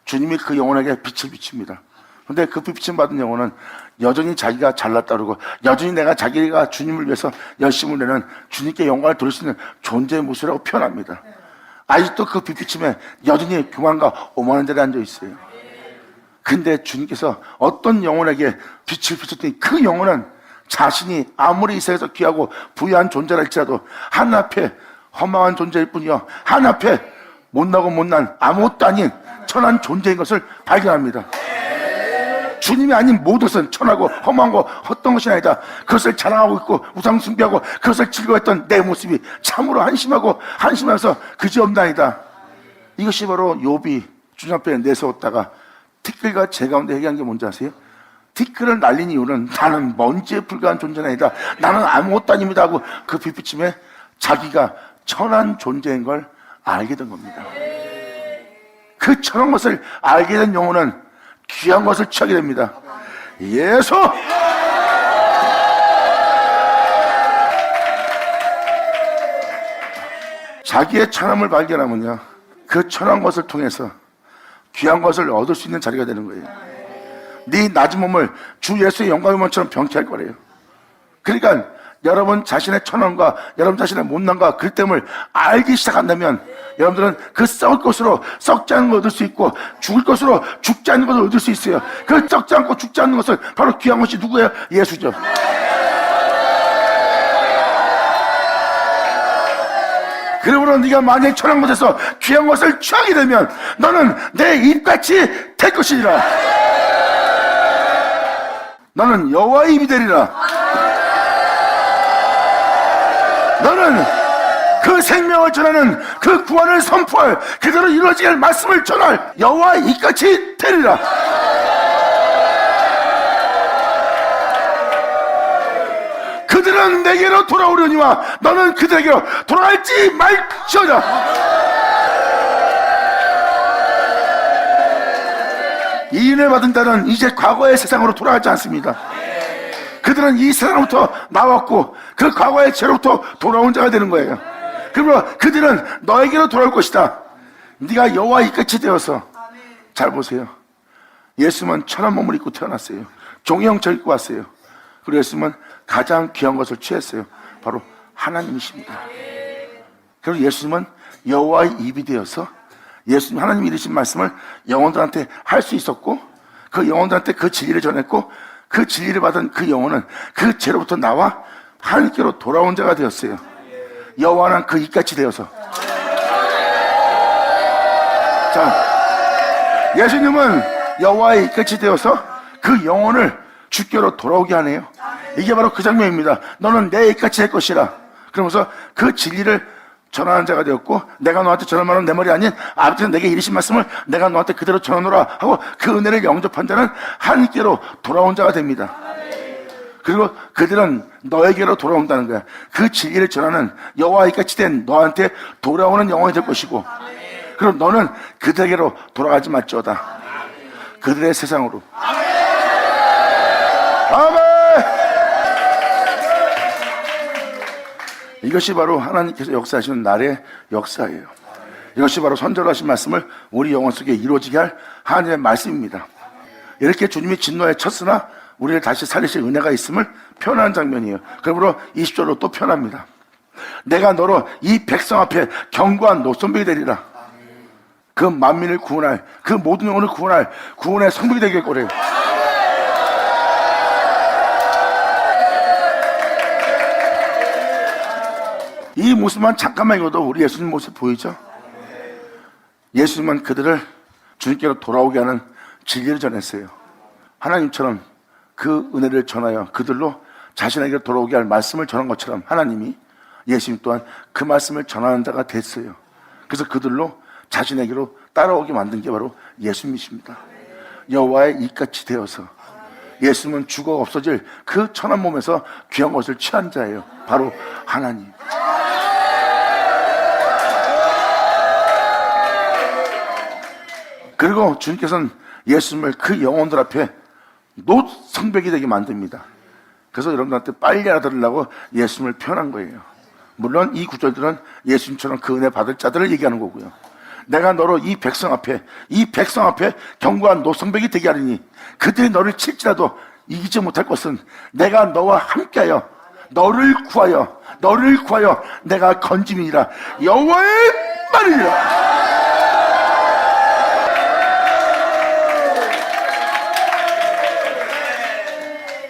주님이 그 영혼에게 빛을 비칩니다. 근데 그 빛을 받은 영혼은 여전히 자기가 잘났다 그러고 여전히 내가 자기가 주님을 위해서 열심을 내는 주님께 영광을 돌릴 수 있는 존재의 모습이라고 표현합니다. 아직도 그 빛비침에 여전히 교만과 오만한 자리에 앉아 있어요. 근데 주님께서 어떤 영혼에게 빛을 비췄더니 그 영혼은 자신이 아무리 이 세상에서 귀하고 부유한 존재라 할지라도 하나님 앞에 허망한 존재일 뿐이요 하나님 앞에 못나고 못난 아무것도 아닌 천한 존재인 것을 발견합니다. 주님이 아닌 모든 것은 천하고 험한 거 헛된 것이 아니다. 그것을 자랑하고 있고 우상 숭배하고 그것을 즐거워했던 내 모습이 참으로 한심하면서 그지없나이다. 이것이 바로 욥이 주님 앞에 내세웠다가 티끌과 제 가운데 얘기한 게 뭔지 아세요? 티끌을 날린 이유는 나는 먼지에 불과한 존재는 아니다. 나는 아무것도 아닙니다 하고 그 빛비침에 자기가 천한 존재인 걸 알게 된 겁니다. 그 천한 것을 알게 된 영혼은 귀한 것을 취하게 됩니다. 예수! 자기의 천함을 발견하면요 그 천한 것을 통해서 귀한 것을 얻을 수 있는 자리가 되는 거예요. 네 낮은 몸을 주 예수의 영광의 몸처럼 병케할 거래요. 그러니까 여러분 자신의 천함과 여러분 자신의 못난과 그릇됨을 알기 시작한다면 여러분들은 그 썩을 것으로 썩지 않은 걸 얻을 수 있고 죽을 것으로 죽지 않는 것을 얻을 수 있어요. 그 썩지 않고 죽지 않는 것은 바로 귀한 것이 누구예요? 예수죠. 그러므로 네가 만약 천한 곳에서 귀한 것을 취하게 되면 너는 내 입같이 될 것이니라. 너는 여호와의 입이 되리라. 너는 그 생명을 전하는 그 구원을 선포할 그대로 이루어지게 할 말씀을 전할 여호와의 입같이 되리라. 그들은 내게로 돌아오려니와 너는 그들에게로 돌아갈지 말지어다. 이 은혜 받은 자는 이제 과거의 세상으로 돌아가지 않습니다. 그들은 이 세상으로부터 나왔고 그 과거의 죄로부터 돌아온 자가 되는 거예요. 그러므로 그들은 너에게로 돌아올 것이다. 네가 여호와의 이같이 되어서. 잘 보세요. 예수님은 천한 몸을 입고 태어났어요. 종의 형체를 입고 왔어요. 그리고 예수님은 가장 귀한 것을 취했어요. 바로 하나님이십니다. 그리고 예수님은 여호와의 입이 되어서 예수님 하나님이 이르신 말씀을 영혼들한테 할 수 있었고 그 영혼들한테 그 진리를 전했고 그 진리를 받은 그 영혼은 그 죄로부터 나와 하나님께로 돌아온 자가 되었어요. 여호와는 그 입같이 되어서. 자, 예수님은 여호와의 입같이 되어서 그 영혼을 주께로 돌아오게 하네요. 이게 바로 그 장면입니다. 너는 내 입같이 될 것이라. 그러면서 그 진리를 전하는 자가 되었고 내가 너한테 전한 말은 내 말이 아닌 아버지는 내게 이르신 말씀을 내가 너한테 그대로 전하노라 하고 그 은혜를 영접한 자는 하나님께로 돌아온 자가 됩니다. 그리고 그들은 너에게로 돌아온다는 거야. 그 진리를 전하는 여호와의 같이 된 너한테 돌아오는 영혼이 될 것이고 그럼 너는 그들에게로 돌아가지 말지어다. 그들의 세상으로. 아멘. 이것이 바로 하나님께서 역사하시는 날의 역사예요. 이것이 바로 선절하신 말씀을 우리 영혼 속에 이루어지게 할 하나님의 말씀입니다. 이렇게 주님이 진노에 쳤으나 우리를 다시 살리실 은혜가 있음을 표현하는 장면이에요. 그러므로 20절로 또 표현합니다. 내가 너로 이 백성 앞에 견고한 노선벽이 되리라. 그 만민을 구원할, 그 모든 영혼을 구원할 구원의 성벽이 되길 거래요. 이 모습만 잠깐만 읽어도 우리 예수님 모습 보이죠? 예수님은 그들을 주님께로 돌아오게 하는 진리를 전했어요. 하나님처럼 그 은혜를 전하여 그들로 자신에게 돌아오게 할 말씀을 전한 것처럼 하나님이 예수님 또한 그 말씀을 전하는 자가 됐어요. 그래서 그들로 자신에게로 따라오게 만든 게 바로 예수님이십니다. 여호와의 입같이 되어서 예수님은 죽어 없어질 그 천한 몸에서 귀한 것을 취한 자예요. 바로 하나님. 그리고 주님께서는 예수님을 그 영혼들 앞에 노성벽이 되게 만듭니다. 그래서 여러분들한테 빨리 알아들으려고 예수님을 표현한 거예요. 물론 이 구절들은 예수님처럼 그 은혜 받을 자들을 얘기하는 거고요. 내가 너로 이 백성 앞에 견고한 노성벽이 되게 하리니 그들이 너를 칠지라도 이기지 못할 것은 내가 너와 함께하여 너를 구하여 내가 건짐이니라. 여호와의 말이니라.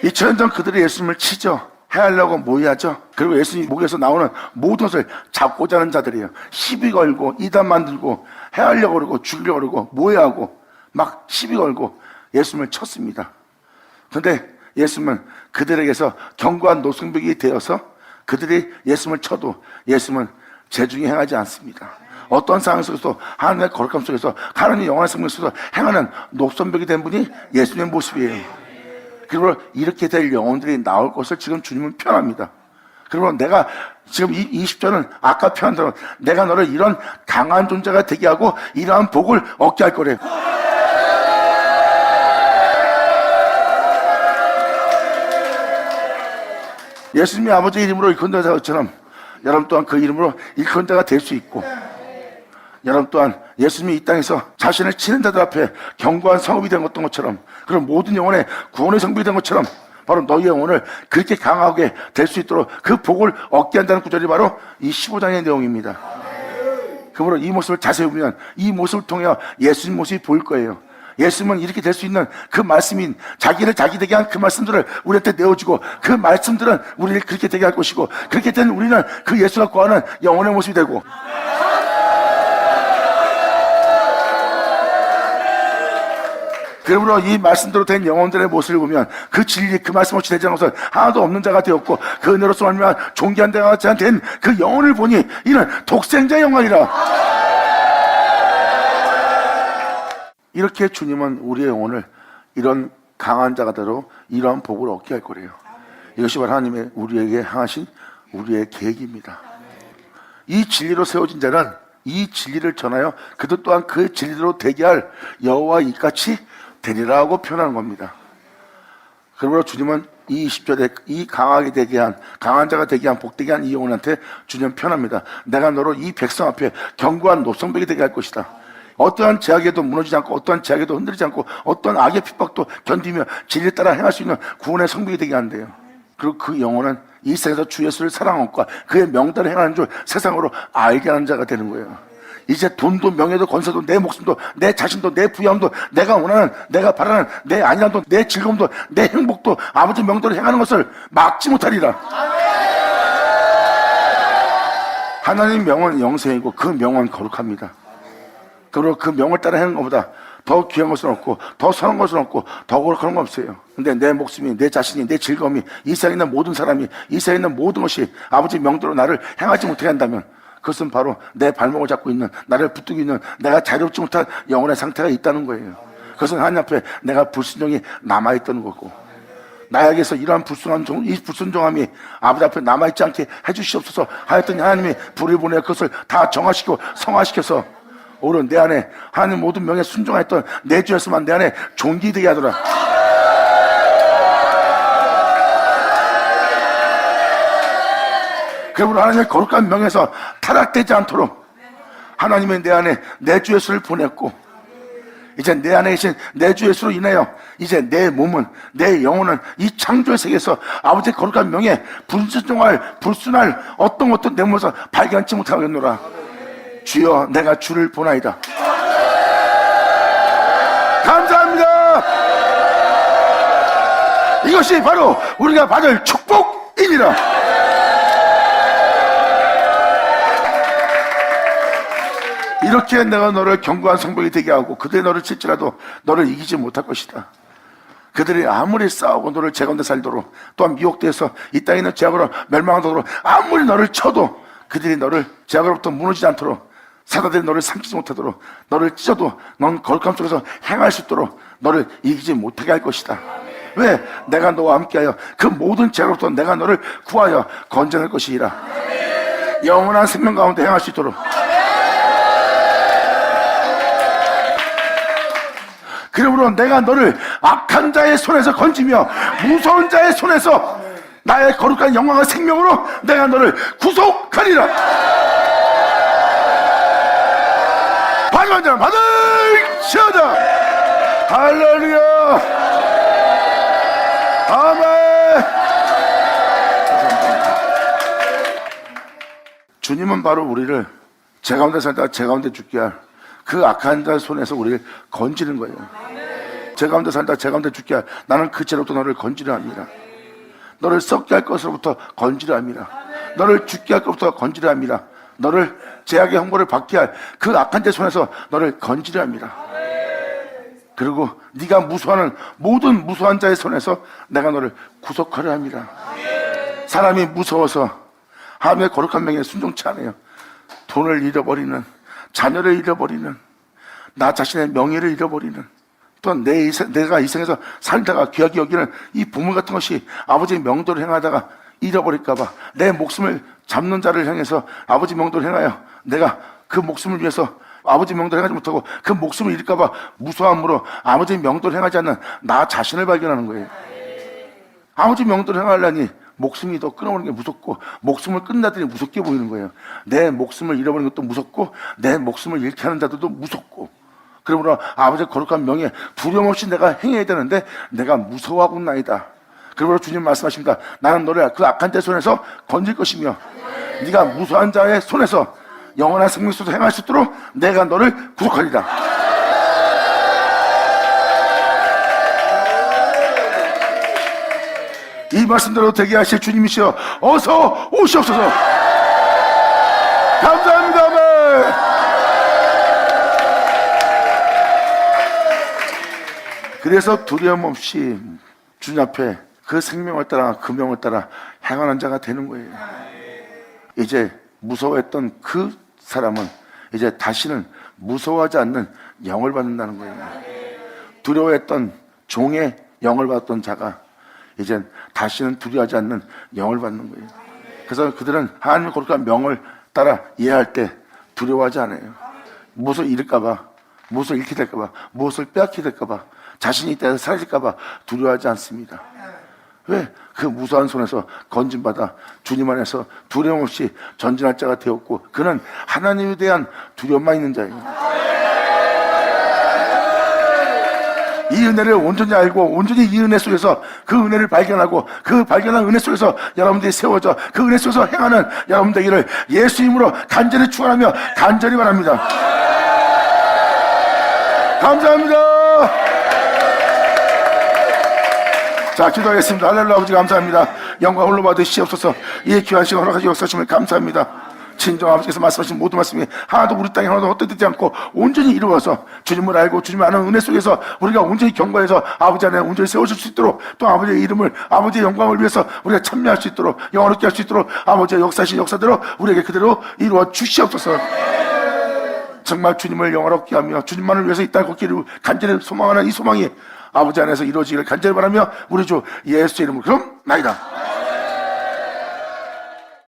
2000년 전 그들이 예수님을 치죠. 해하려고 모의하죠. 그리고 예수님 목에서 나오는 모든 것을 잡고자 하는 자들이에요. 시비 걸고 이단 만들고 해하려고 그러고 죽이려고 그러고 모의하고 막 시비 걸고 예수님을 쳤습니다. 그런데 예수님은 그들에게서 견고한 노성벽이 되어서 그들이 예수님을 쳐도 예수님은 재중에 행하지 않습니다. 어떠한 상황 속에서도 하나님의 거룩함 속에서 하나님의 영원한 생명 속에서 행하는 노선벽이 된 분이 예수님의 모습이에요. 그리고 이렇게 될 영혼들이 나올 것을 지금 주님은 표현합니다. 그리고 내가 지금 이 20절은 아까 표현한 대로 내가 너를 이런 강한 존재가 되게 하고 이러한 복을 얻게 할 거래요. 예수님이 아버지 이름으로 일컫는 자처럼 여러분 또한 그 이름으로 일컫는 자가 될 수 있고 여러분 또한 예수님이 이 땅에서 자신을 치는 자들 앞에 견고한 성읍이 된 것처럼 그런 모든 영혼의 구원의 성벽이 된 것처럼 바로 너희 영혼을 그렇게 강하게 될 수 있도록 그 복을 얻게 한다는 구절이 바로 이 15장의 내용입니다. 그러므로 이 모습을 자세히 보면 이 모습을 통해 예수님 모습이 보일 거예요. 예수님은 이렇게 될 수 있는 그 말씀인 자기를 자기 되게 한 그 말씀들을 우리한테 내어주고 그 말씀들은 우리를 그렇게 되게 할 것이고 그렇게 된 우리는 그 예수가 구하는 영혼의 모습이 되고 그러므로 이 말씀대로 된 영혼들의 모습을 보면 그 진리 그 말씀 없이 되지 않은 것은 하나도 없는 자가 되었고 그 은혜로서 말미암아 존귀한 자가 된 그 영혼을 보니 이는 독생자의 영광이라. 이렇게 주님은 우리의 영혼을 이런 강한 자가대로 이러한 복을 얻게 할 거래요. 이것이 바로 하나님의 우리에게 향하신 우리의 계획입니다. 이 진리로 세워진 자는 이 진리를 전하여 그들 또한 그 진리대로 되게 할 여호와 이같이 되리라 하고 표현하는 겁니다. 그러므로 주님은 이 20절에 이 강하게 되게 한, 강한 자가 되게 한, 복되게 한 이 영혼한테 주님 편합니다. 내가 너로 이 백성 앞에 견고한 노성벽이 되게 할 것이다. 어떠한 제약에도 무너지지 않고, 어떠한 제약에도 흔들리지 않고, 어떠한 악의 핍박도 견디며 진리에 따라 행할 수 있는 구원의 성벽이 되게 한대요. 그리고 그 영혼은 이 세상에서 주 예수를 사랑함과 그의 명단을 행하는 줄 세상으로 알게 하는 자가 되는 거예요. 이제 돈도 명예도 권세도 내 목숨도 내 자신도 내 부여함도 내가 원하는, 내가 바라는 내 안일함도 내 즐거움도 내 행복도 아버지 명대로 행하는 것을 막지 못하리라. 하나님 명은 영생이고 그 명은 거룩합니다. 그리고 그 명을 따라 행하는 것보다 더 귀한 것은 없고 더 선한 것은 없고 더 거룩한 건 없어요. 근데 내 목숨이, 내 자신이, 내 즐거움이, 이 세상에 있는 모든 사람이, 이 세상에 있는 모든 것이 아버지 명대로 나를 행하지 못하게 한다면 그것은 바로 내 발목을 잡고 있는, 나를 붙들고 있는 내가 자유롭지 못한 영혼의 상태가 있다는 거예요. 그것은 하나님 앞에 내가 불순종이 남아있다는 거고, 나에게서 이러한 이 불순종함이 아버지 앞에 남아있지 않게 해주시옵소서 하였더니 하나님이 불을 보내 그것을 다 정화시키고 성화시켜서 오른 내 안에 하나님 모든 명에 순종했던 내 주였으면 내 안에 존귀되게 하더라. 그러므로 하나님의 거룩한 명에서 타락되지 않도록 하나님의 내 안에 내 주 예수를 보냈고, 이제 내 안에 계신 내 주 예수로 인하여 이제 내 몸은, 내 영혼은 이 창조의 세계에서 아버지의 거룩한 명에 불순할 어떤 것도 내 몸에서 발견치 못하겠노라. 주여 내가 주를 보나이다. 감사합니다. 이것이 바로 우리가 받을 축복이니라. 이렇게 내가 너를 견고한 성벽이 되게 하고 그들이 너를 칠지라도 너를 이기지 못할 것이다. 그들이 아무리 싸우고 너를 제 가운데 살도록, 또한 미혹돼서 이 땅에 있는 죄악으로 멸망하도록 아무리 너를 쳐도 그들이 너를 죄악으로부터 무너지지 않도록, 사자들이 너를 삼키지 못하도록, 너를 찢어도 넌 거룩함 속에서 행할 수 있도록 너를 이기지 못하게 할 것이다. 왜? 내가 너와 함께하여 그 모든 죄로부터 내가 너를 구하여 건져낼 것이라. 영원한 생명 가운데 행할 수 있도록. 그러므로 내가 너를 악한 자의 손에서 건지며 무서운 자의 손에서 나의 거룩한 영광과 생명으로 내가 너를 구속하리라. 받은 자는 받을지어다. 할렐루야. 아멘. 주님은 바로 우리를 제 가운데 살다가 제 가운데 죽게 할 그 악한 자의 손에서 우리를 건지는 거예요. 제 가운데 살다가 제 가운데 죽게 할, 나는 그 죄로부터 너를 건지려 합니다. 너를 썩게 할 것으로부터 건지려 합니다. 너를 죽게 할 것부터 건지려 합니다. 너를 제약의 형벌을 받게 할 그 악한 자의 손에서 너를 건지려 합니다. 그리고 네가 무수하는 모든 무수한 자의 손에서 내가 너를 구속하려 합니다. 사람이 무서워서 하나님의 거룩한 명에 순종치 않아요. 돈을 잃어버리는, 자녀를 잃어버리는, 나 자신의 명예를 잃어버리는, 또 내가 이 생에서 살다가 귀하게 여기는 이 보물 같은 것이 아버지의 명도를 행하다가 잃어버릴까봐, 내 목숨을 잡는 자를 향해서 아버지 명도를 행하여 내가 그 목숨을 위해서 아버지 명도를 행하지 못하고 그 목숨을 잃을까봐 무서함으로 아버지 명도를 행하지 않는 나 자신을 발견하는 거예요. 아버지 명도를 행하려니 목숨이 더 끊어버리는 게 무섭고, 목숨을 끝나더니 무섭게 보이는 거예요. 내 목숨을 잃어버리는 것도 무섭고, 내 목숨을 잃게 하는 자들도 무섭고, 그러므로 아버지의 거룩한 명예 두려움 없이 내가 행해야 되는데 내가 무서워하고 나이다. 그러므로 주님 말씀하십니다. 나는 너를 그 악한 자의 손에서 건질 것이며 네가 무서운 자의 손에서 영원한 생명 속에서 행할 수 있도록 내가 너를 구속하리라. 이 말씀대로 되게 하실 주님이시여 어서 오시옵소서. 감사합니다. 아멘. 그래서 두려움 없이 주님 앞에 그 생명을 따라 그 명을 따라 행하는 자가 되는 거예요. 이제 무서워했던 그 사람은 이제 다시는 무서워하지 않는 영을 받는다는 거예요. 두려워했던 종의 영을 받았던 자가 이제 다시는 두려워하지 않는 영을 받는 거예요. 그래서 그들은 하나님의 거룩한 명을 따라 이해할 때 두려워하지 않아요. 무엇을 잃을까봐, 무엇을 잃게 될까봐, 무엇을 빼앗게 될까봐, 자신이 있다 해서 사라질까봐 두려워하지 않습니다. 왜? 그 무수한 손에서 건진받아 주님 안에서 두려움 없이 전진할 자가 되었고, 그는 하나님에 대한 두려움만 있는 자예요. 이 은혜를 온전히 알고 온전히 이 은혜 속에서 그 은혜를 발견하고 그 발견한 은혜 속에서 여러분들이 세워져 그 은혜 속에서 행하는 여러분 되기를 예수 이름으로 간절히 축원하며 간절히 바랍니다. 감사합니다. 자, 기도하겠습니다. 할렐루야. 아버지 감사합니다. 영광 홀로 받으시옵소서. 이 귀한 시간 허락하시 역사심을 감사합니다. 친정 아버지께서 말씀하신 모든 말씀이 하나도 우리 땅에 하나도 헛되지 않고 온전히 이루어서 주님을 알고 주님을 아는 은혜 속에서 우리가 온전히 경과해서 아버지 안에 온전히 세워질 수 있도록, 또 아버지의 이름을, 아버지의 영광을 위해서 우리가 참여할 수 있도록, 영원롭게 할 수 있도록 아버지의 역사신 역사대로 우리에게 그대로 이루어 주시옵소서. 정말 주님을 영원롭게 하며 주님만을 위해서 이 땅 걷기를 간절히 소망하는 이 소망이 아버지 안에서 이루어지기를 간절히 바라며 우리 주 예수 이름으로 그럼 나이다.